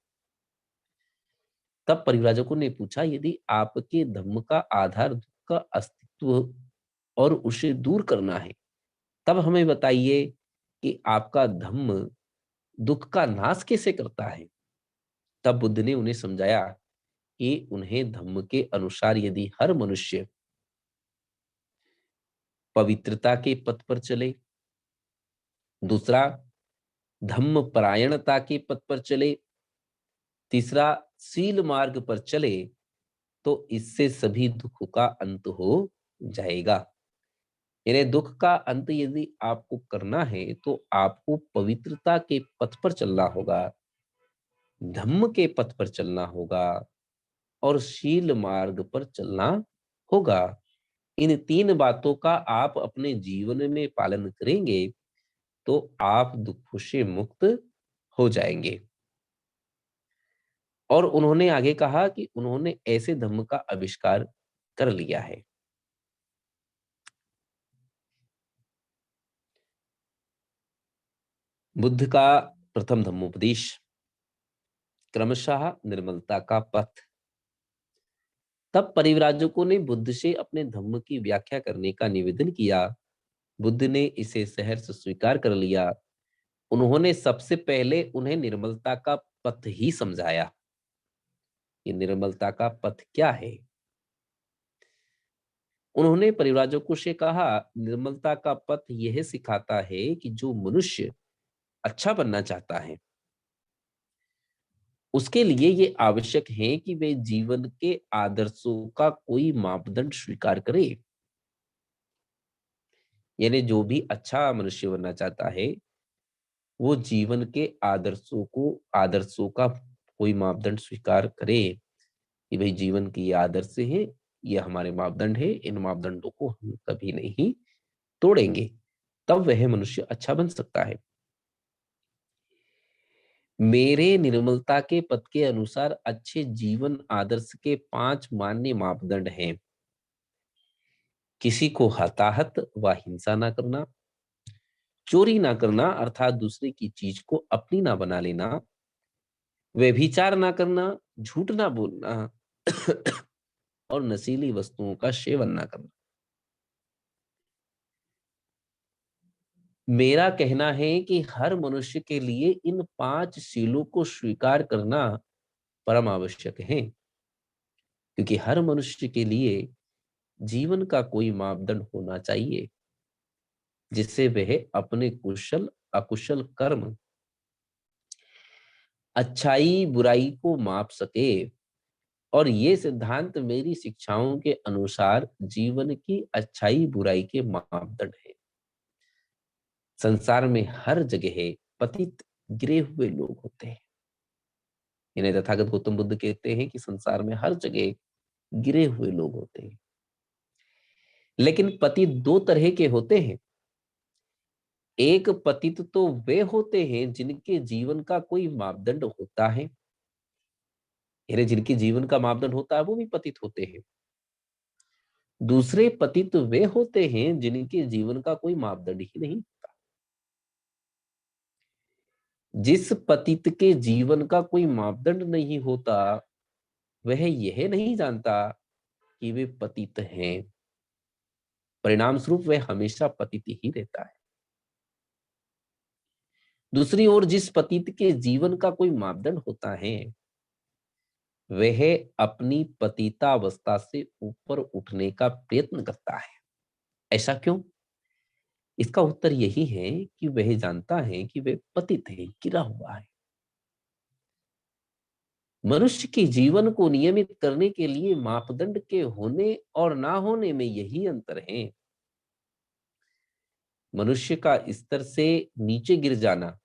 तब परिव्राजकों ने पूछा, यदि आपके धम्म का आधार दुख का अस्तित्व और उसे दूर करना है, तब हमें बताइए कि आपका धम्म दुख का नाश कैसे करता है। तब बुद्ध ने उन्हें समझाया कि उन्हें धम्म के अनुसार यदि हर मनुष्य पवित्रता के पथ पर चले, दूसरा धम्म परायणता के पथ पर चले, तीसरा सील मार्ग पर चले, तो इससे सभी दुख का अंत हो जाएगा। यानी दुख का अंत यदि आपको करना है तो आपको पवित्रता के पथ पर चलना होगा, धम्म के पथ पर चलना होगा और शील मार्ग पर चलना होगा। इन तीन बातों का आप अपने जीवन में पालन करेंगे तो आप दुखों से मुक्त हो जाएंगे। और उन्होंने आगे कहा कि उन्होंने ऐसे धम्म का आविष्कार कर लिया है। बुद्ध का प्रथम धम्मोपदेश क्रमशः निर्मलता का पथ। तब परिव्राजकों ने बुद्ध से अपने धम्म की व्याख्या करने का निवेदन किया। बुद्ध ने इसे सहर्ष स्वीकार कर लिया। उन्होंने सबसे पहले उन्हें निर्मलता का पथ ही समझाया। ये निर्मलता का पथ क्या है? उन्होंने परिव्राजकों से कहा, निर्मलता का पथ यह सिखाता है कि जो मनुष्य अच्छा बनना चाहता है उसके लिए ये आवश्यक है कि वे जीवन के आदर्शों का कोई मापदंड स्वीकार करे। यानी जो भी अच्छा मनुष्य बनना चाहता है वो जीवन के आदर्शों का कोई मापदंड स्वीकार करे कि भाई जीवन के ये आदर्श है, ये हमारे मापदंड है, इन मापदंडों को हम कभी नहीं तोड़ेंगे, तब वह मनुष्य अच्छा बन सकता है। मेरे निर्मलता के पद के अनुसार अच्छे जीवन आदर्श के 5 मान्य मापदंड हैं। किसी को हताहत व हिंसा ना करना, चोरी ना करना अर्थात दूसरे की चीज को अपनी ना बना लेना, व्यभिचार ना करना, झूठ ना बोलना और नशीली वस्तुओं का सेवन ना करना। मेरा कहना है कि हर मनुष्य के लिए इन 5 शीलों को स्वीकार करना परम आवश्यक है, क्योंकि हर मनुष्य के लिए जीवन का कोई मापदंड होना चाहिए जिससे वह अपने कुशल अकुशल कर्म, अच्छाई बुराई को माप सके। और ये सिद्धांत मेरी शिक्षाओं के अनुसार जीवन की अच्छाई बुराई के मापदंड है। संसार में हर जगह पतित गिरे हुए लोग होते हैं। इन्हें तथागत गौतम बुद्ध कहते हैं कि संसार में हर जगह गिरे हुए लोग होते हैं, लेकिन पतित 2 तरह के होते हैं। एक पतित तो वे होते हैं जिनके जीवन का कोई मापदंड होता है, यानी जिनके जीवन का मापदंड होता है वो भी पतित होते हैं। दूसरे पतित वे होते हैं जिनके जीवन का कोई मापदंड ही नहीं। जिस पतित के जीवन का कोई मापदंड नहीं होता, वह यह नहीं जानता कि वे पतित हैं। परिणाम स्वरूप वह हमेशा पतित ही रहता है। दूसरी ओर जिस पतित के जीवन का कोई मापदंड होता है, वह अपनी पतितावस्था से ऊपर उठने का प्रयत्न करता है। ऐसा क्यों? इसका उत्तर यही है कि वह जानता है कि वह पतित है, गिरा हुआ है। मनुष्य के जीवन को नियमित करने के लिए मापदंड के होने और ना होने में यही अंतर है। मनुष्य का स्तर से नीचे गिर जाना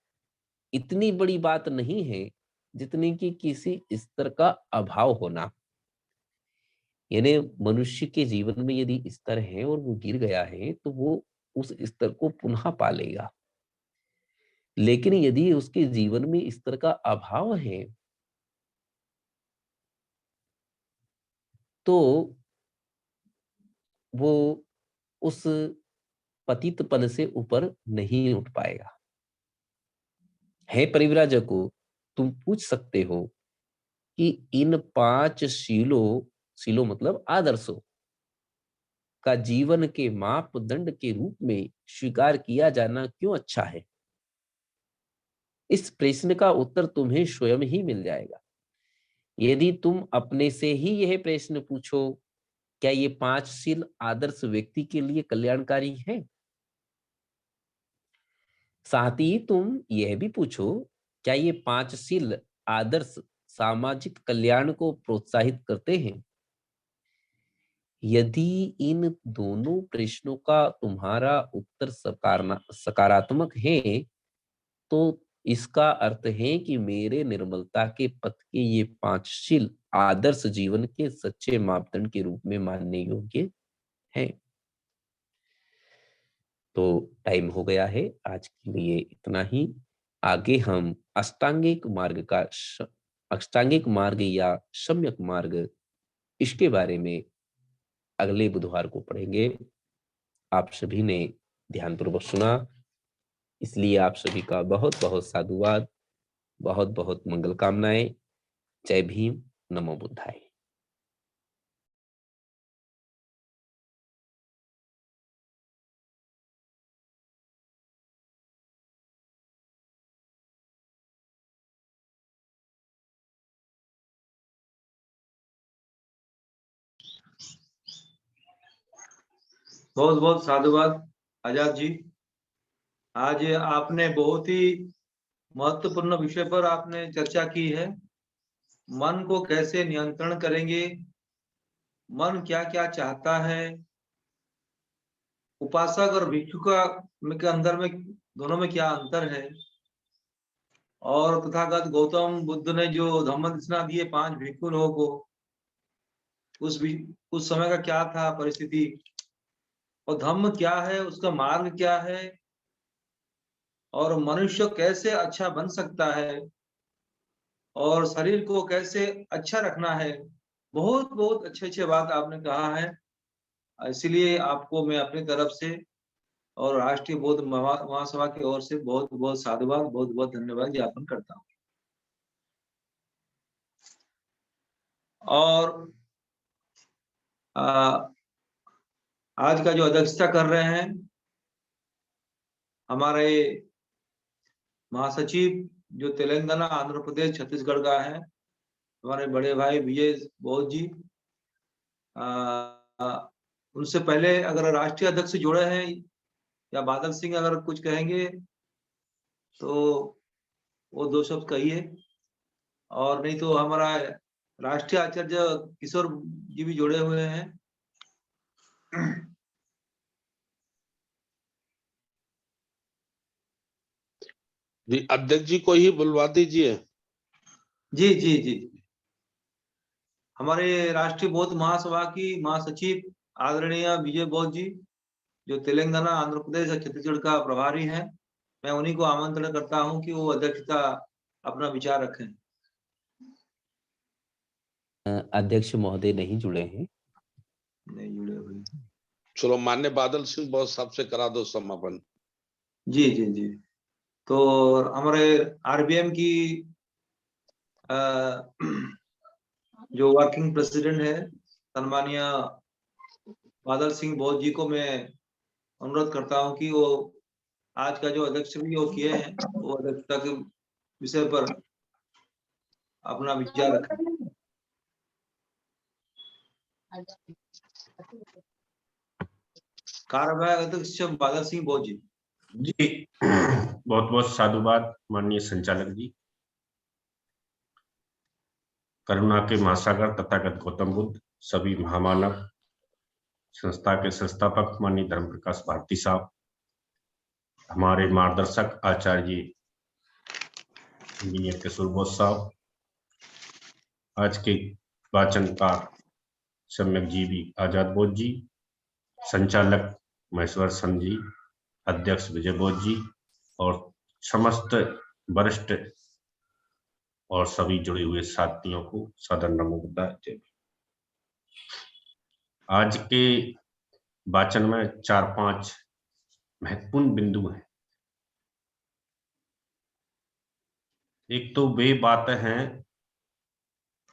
इतनी बड़ी बात नहीं है जितनी कि किसी स्तर का अभाव होना। यानी मनुष्य के जीवन में यदि स्तर है और वो गिर गया है तो वो उस स्तर को पुनः पालेगा। लेकिन यदि उसके जीवन में स्तर का अभाव है तो वो उस पतितपन से ऊपर नहीं उठ पाएगा। है परिव्राजको, तुम पूछ सकते हो कि इन 5 शीलों, शीलों मतलब आदर्शों का जीवन के मापदंड के रूप में स्वीकार किया जाना क्यों अच्छा है। इस प्रश्न का उत्तर तुम्हें स्वयं ही मिल जाएगा यदि तुम अपने से ही यह प्रश्न पूछो, क्या ये 5 शील आदर्श व्यक्ति के लिए कल्याणकारी है? साथ ही तुम यह भी पूछो, क्या ये 5 शील आदर्श सामाजिक कल्याण को प्रोत्साहित करते हैं? यदि इन दोनों प्रश्नों का तुम्हारा उत्तर सकारात्मक है तो इसका अर्थ है कि मेरे निर्मलता के पथ के ये 5 शील आदर्श जीवन के सच्चे मापदंड के रूप में मानने योग्य है। तो टाइम हो गया है, आज के लिए इतना ही। आगे हम अष्टांगिक मार्ग या सम्यक मार्ग, इसके बारे में अगले बुधवार को पढ़ेंगे। आप सभी ने ध्यानपूर्वक सुना, इसलिए आप सभी का बहुत बहुत साधुवाद, बहुत बहुत मंगल कामनाएं। जय भीम, नमो बुद्धाय। बहुत बहुत साधुवाद आजाद जी। आज आपने बहुत ही महत्वपूर्ण विषय पर आपने चर्चा की है। मन को कैसे नियंत्रण करेंगे, मन क्या क्या चाहता है, उपासक और भिक्षु के अंदर में दोनों में क्या अंतर है, और तथागत गौतम बुद्ध ने जो धम्म देशना दिए 5 भिक्षु लोगों को, उस समय का क्या था परिस्थिति, और धम्म क्या है, उसका मार्ग क्या है, और मनुष्य कैसे अच्छा बन सकता है, और शरीर को कैसे अच्छा रखना है। बहुत बहुत अच्छे अच्छे बात आपने कहा है। इसलिए आपको मैं अपनी तरफ से और राष्ट्रीय बौद्ध महासभा की ओर से बहुत बहुत साधुवाद, बहुत बहुत धन्यवाद ज्ञापन करता हूँ। और आज का जो अध्यक्षता कर रहे हैं हमारे महासचिव, जो तेलंगाना, आंध्र प्रदेश, छत्तीसगढ़ का है, हमारे बड़े भाई विजय बोस जी। उनसे पहले अगर राष्ट्रीय अध्यक्ष जुड़े हैं या बादल सिंह अगर कुछ कहेंगे तो वो दो शब्द कहिए, और नहीं तो हमारा राष्ट्रीय आचार्य किशोर जी भी जुड़े हुए हैं। जी, अध्यक्ष जी को ही बुलवा दीजिए। जी जी जी। हमारे राष्ट्रीय बौद्ध महासभा की महासचिव आदरणीय विजय बोस जी, जो तेलंगाना, आंध्र प्रदेश और छत्तीसगढ़ का प्रभारी है, मैं उन्हीं को आमंत्रण करता हूं कि वो अध्यक्षता अपना विचार रखें। अध्यक्ष महोदय नहीं जुड़े हैं। नहीं जुड़े हुए। चलो, मान्य बादल सिंह बॉस साहब से करा दो समापन। जी जी जी। तो हमारे आरबीएम की जो वर्किंग प्रेसिडेंट है सम्मानीय बादल सिंह बोस जी को मैं अनुरोध करता हूं कि वो आज का जो अध्यक्ष भी वो किए हैं, वो अध्यक्षता के विषय पर अपना विचार रखें। कार्यवाहक अध्यक्ष बादल सिंह बोस जी। जी, बहुत बहुत साधुवाद माननीय संचालक जी। करुणा के महासागर तथागत गौतम बुद्ध, सभी महामानव, संस्था के संस्थापक माननीय धर्म प्रकाश भारती साहब, हमारे मार्गदर्शक आचार्य इंजीनियर किशोर बोस साहब, आज के वाचनकार सम्यक जीवी आजाद बोस जी, संचालक महेश्वर सन जी, अध्यक्ष विजय बोस जी और समस्त वरिष्ठ और सभी जुड़े हुए साथियों को सादर नमोदता। आज के वाचन में 4-5 महत्वपूर्ण बिंदु हैं। एक तो वे बातें हैं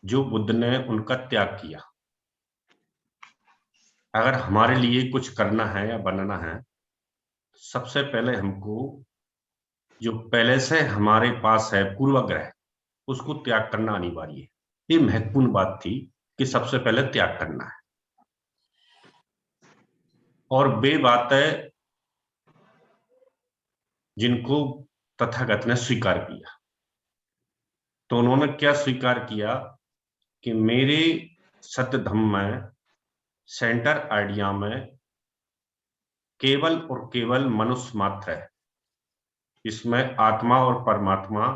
जो बुद्ध ने उनका त्याग किया। अगर हमारे लिए कुछ करना है या बनना है, सबसे पहले हमको जो पहले से हमारे पास है पूर्वाग्रह, उसको त्याग करना अनिवार्य है। ये महत्वपूर्ण बात थी कि सबसे पहले त्याग करना है। और वे बातें जिनको तथागत ने स्वीकार किया, तो उन्होंने क्या स्वीकार किया कि मेरे सत्य धम्म में, सेंटर आइडिया में केवल और केवल मनुष्य मात्र है, इसमें आत्मा और परमात्मा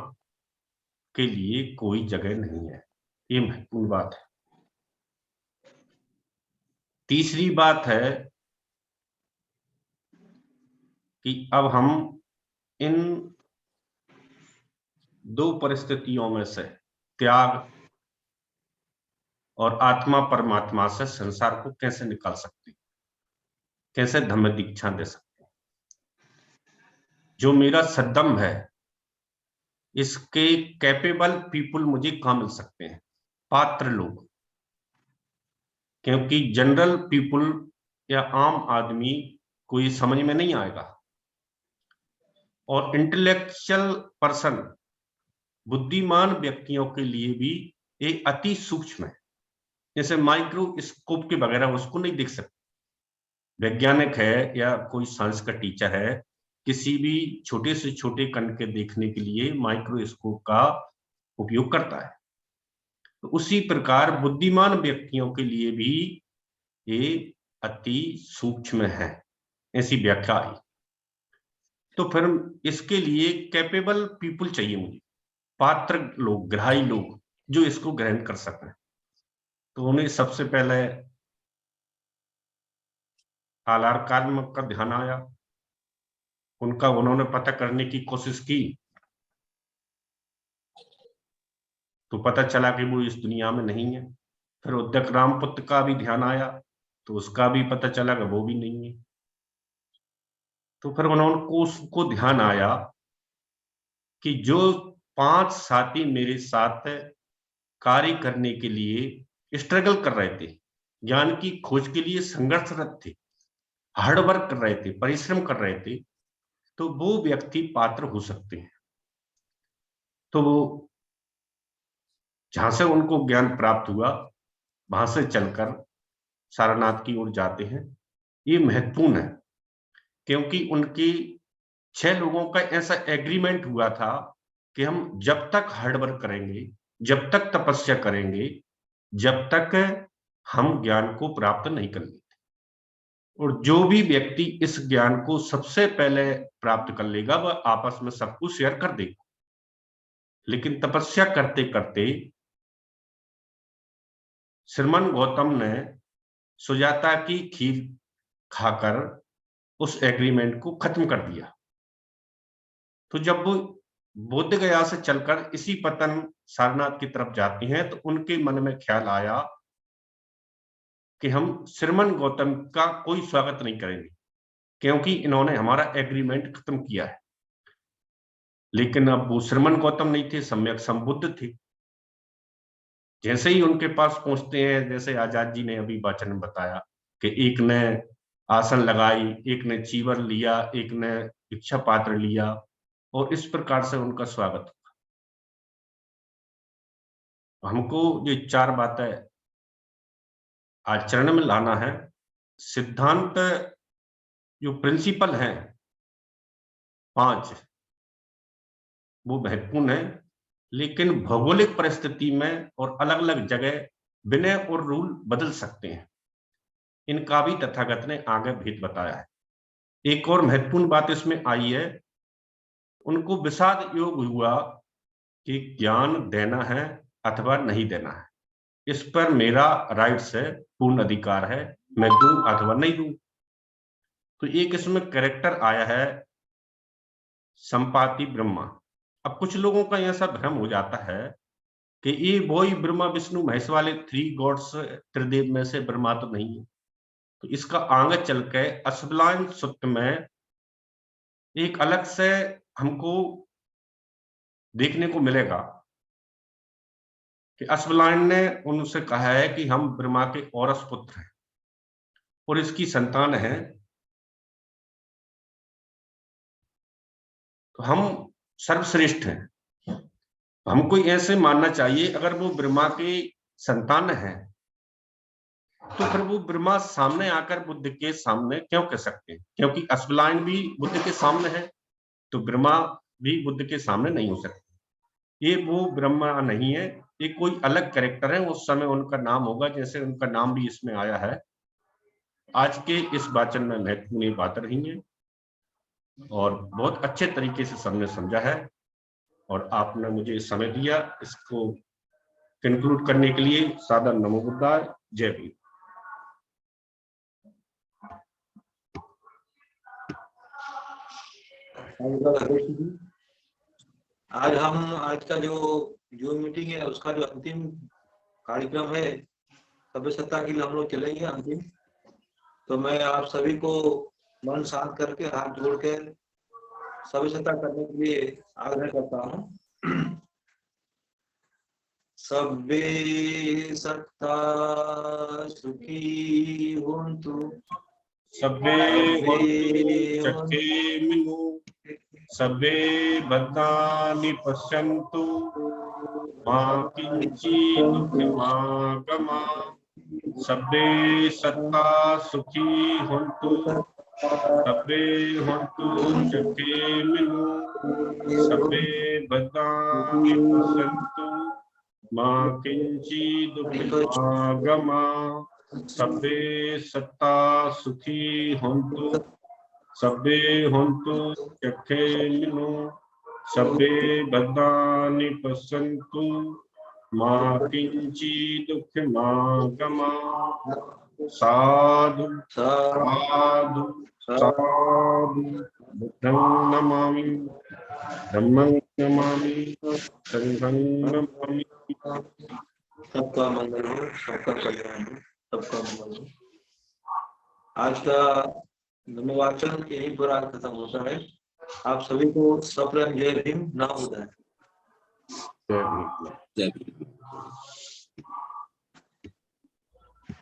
के लिए कोई जगह नहीं है। ये महत्वपूर्ण बात है। तीसरी बात है कि अब हम इन दो परिस्थितियों में से, त्याग और आत्मा परमात्मा से, संसार को कैसे निकाल सकते हैं, कैसे धम्म दीक्षा दे सकते हैं। जो मेरा सद्धम्म है, इसके कैपेबल पीपुल मुझे कहां मिल सकते हैं? पात्र लोग। क्योंकि जनरल पीपुल या आम आदमी को ये समझ में नहीं आएगा। और इंटेलेक्चुअल पर्सन, बुद्धिमान व्यक्तियों के लिए भी ये अति सूक्ष्म है। जैसे माइक्रोस्कोप के बगैर उसको नहीं देख सकते। वैज्ञानिक है या कोई साइंस का टीचर है, किसी भी छोटे से छोटे कण के देखने के लिए माइक्रोस्कोप का उपयोग करता है। तो उसी प्रकार बुद्धिमान व्यक्तियों के लिए भी ये अति सूक्ष्म है, ऐसी व्याख्या आई। तो फिर इसके लिए कैपेबल पीपुल चाहिए मुझे, पात्र लोग, ग्राही लोग, जो इसको ग्रहण कर सकें। तो उन्हें सबसे पहले आधार कार्ड का ध्यान आया, उनका उन्होंने पता करने की कोशिश की तो पता चला कि वो इस दुनिया में नहीं है। फिर उद्यक रामपुत्र का भी ध्यान आया तो उसका भी पता चला कि वो भी नहीं है। तो फिर उसको ध्यान आया कि जो 5 साथी मेरे साथ कार्य करने के लिए स्ट्रगल कर रहे थे, ज्ञान की खोज के लिए संघर्षरत थे, हार्ड वर्क कर रहे थे, परिश्रम कर रहे थे, तो वो व्यक्ति पात्र हो सकते हैं। तो वो जहां से उनको ज्ञान प्राप्त हुआ वहां से चलकर सारनाथ की ओर जाते हैं। ये महत्वपूर्ण है क्योंकि उनकी 6 लोगों का ऐसा एग्रीमेंट हुआ था कि हम जब तक हार्ड वर्क करेंगे, जब तक तपस्या करेंगे, जब तक हम ज्ञान को प्राप्त नहीं कर लेते। और जो भी व्यक्ति इस ज्ञान को सबसे पहले प्राप्त कर लेगा वह आपस में सबको शेयर कर देगा। लेकिन तपस्या करते करते श्रीमान गौतम ने सुजाता की खीर खाकर उस एग्रीमेंट को खत्म कर दिया। तो जब वो बोध गया से चलकर इसी पतन सारनाथ की तरफ जाती हैं तो उनके मन में ख्याल आया कि हम श्रीमान गौतम का कोई स्वागत नहीं करेंगे क्योंकि इन्होंने हमारा एग्रीमेंट खत्म किया है। लेकिन अब वो श्रीमान गौतम नहीं थे, सम्यक संबुद्ध थे। जैसे ही उनके पास पहुंचते हैं, जैसे आजाद जी ने अभी वाचन में बताया कि एक ने आसन लगाई, एक ने चीवर लिया, एक ने भिक्षा पात्र लिया और इस प्रकार से उनका स्वागत हुआ। हमको ये 4 बातें आचरण में लाना है। सिद्धांत जो प्रिंसिपल हैं 5 वो महत्वपूर्ण है, लेकिन भौगोलिक परिस्थिति में और अलग अलग जगह विनय और रूल बदल सकते हैं। इनका भी तथागत ने आगे भेद बताया है। एक और महत्वपूर्ण बात इसमें आई है, उनको विषाद योग हुआ कि ज्ञान देना है अथवा नहीं देना है, इस पर मेरा राइट्स है, पूर्ण अधिकार है, मैं दूं अथवा नहीं दूं। तो एक इसमें कैरेक्टर आया है संपाति ब्रह्मा। अब कुछ लोगों का ऐसा भ्रम हो जाता है कि ये वही ब्रह्मा विष्णु महेश वाले 3 गॉड्स त्रिदेव में से ब्रह्मा तो नहीं है। तो इसका आगे चल के असबलायन सूक्त में एक अलग से हमको देखने को मिलेगा कि असबलायन ने उनसे कहा है कि हम ब्रह्मा के औरस पुत्र हैं और इसकी संतान है, तो हम सर्वश्रेष्ठ हैं। हमको ऐसे मानना चाहिए अगर वो ब्रह्मा की संतान है तो फिर वो ब्रह्मा सामने आकर बुद्ध के सामने क्यों कह सकते हैं? क्योंकि असबलायन भी बुद्ध के सामने है तो ब्रह्मा भी बुद्ध के सामने नहीं हो सकते। ये वो ब्रह्मा नहीं है, ये कोई अलग कैरेक्टर है। उस समय उनका नाम होगा जैसे उनका नाम भी इसमें आया है। आज के इस वाचन में महत्वपूर्ण बात रही है और बहुत अच्छे तरीके से सबने समझा है और आपने मुझे समय दिया इसको कंक्लूड करने के लिए। सादर नमो बुद्धाय, जय भीम। आज का जो मीटिंग है उसका जो अंतिम कार्यक्रम है सभ्यता के लिए हम लोग चलेंगे अंतिम। तो मैं आप सभी को मन शांत करके हाथ जोड़ के सभ्यता करने के लिए आग्रह करता हूँ। सभ्य सत्ता सुखी होन्तु, सभ्ये होन्तु चखे मिनु, सभ्ये भद्राणि पश्यन्तु, मा किञ्चित् दुःखमागमात्। सभ्ये सत्ता सुखी होन्तु, सभ्ये होन्तु चखे मिनु, सभ्ये भद्राणि पश्यन्तु, मा किञ्चित् दुःखमागमात्। सभ्ये सत्ता सुखी होन्तु, सभ्ये होन्तु चखे मिनु, सभ्ये भद्राणि पश्यन्तु, मा किंचित् दुःखमागमा साधु साधु साधु बुद्धं नमामि धम्मं नमामि संघं नमामि। सबका मंगल हो, सबका कल्याण हो, सबका मंगल हो। आज का धन्यवाचन यहीं पर आज खत्म होता है। आप सभी को सप्रेम जय भीम, ना उदय। जय भीम।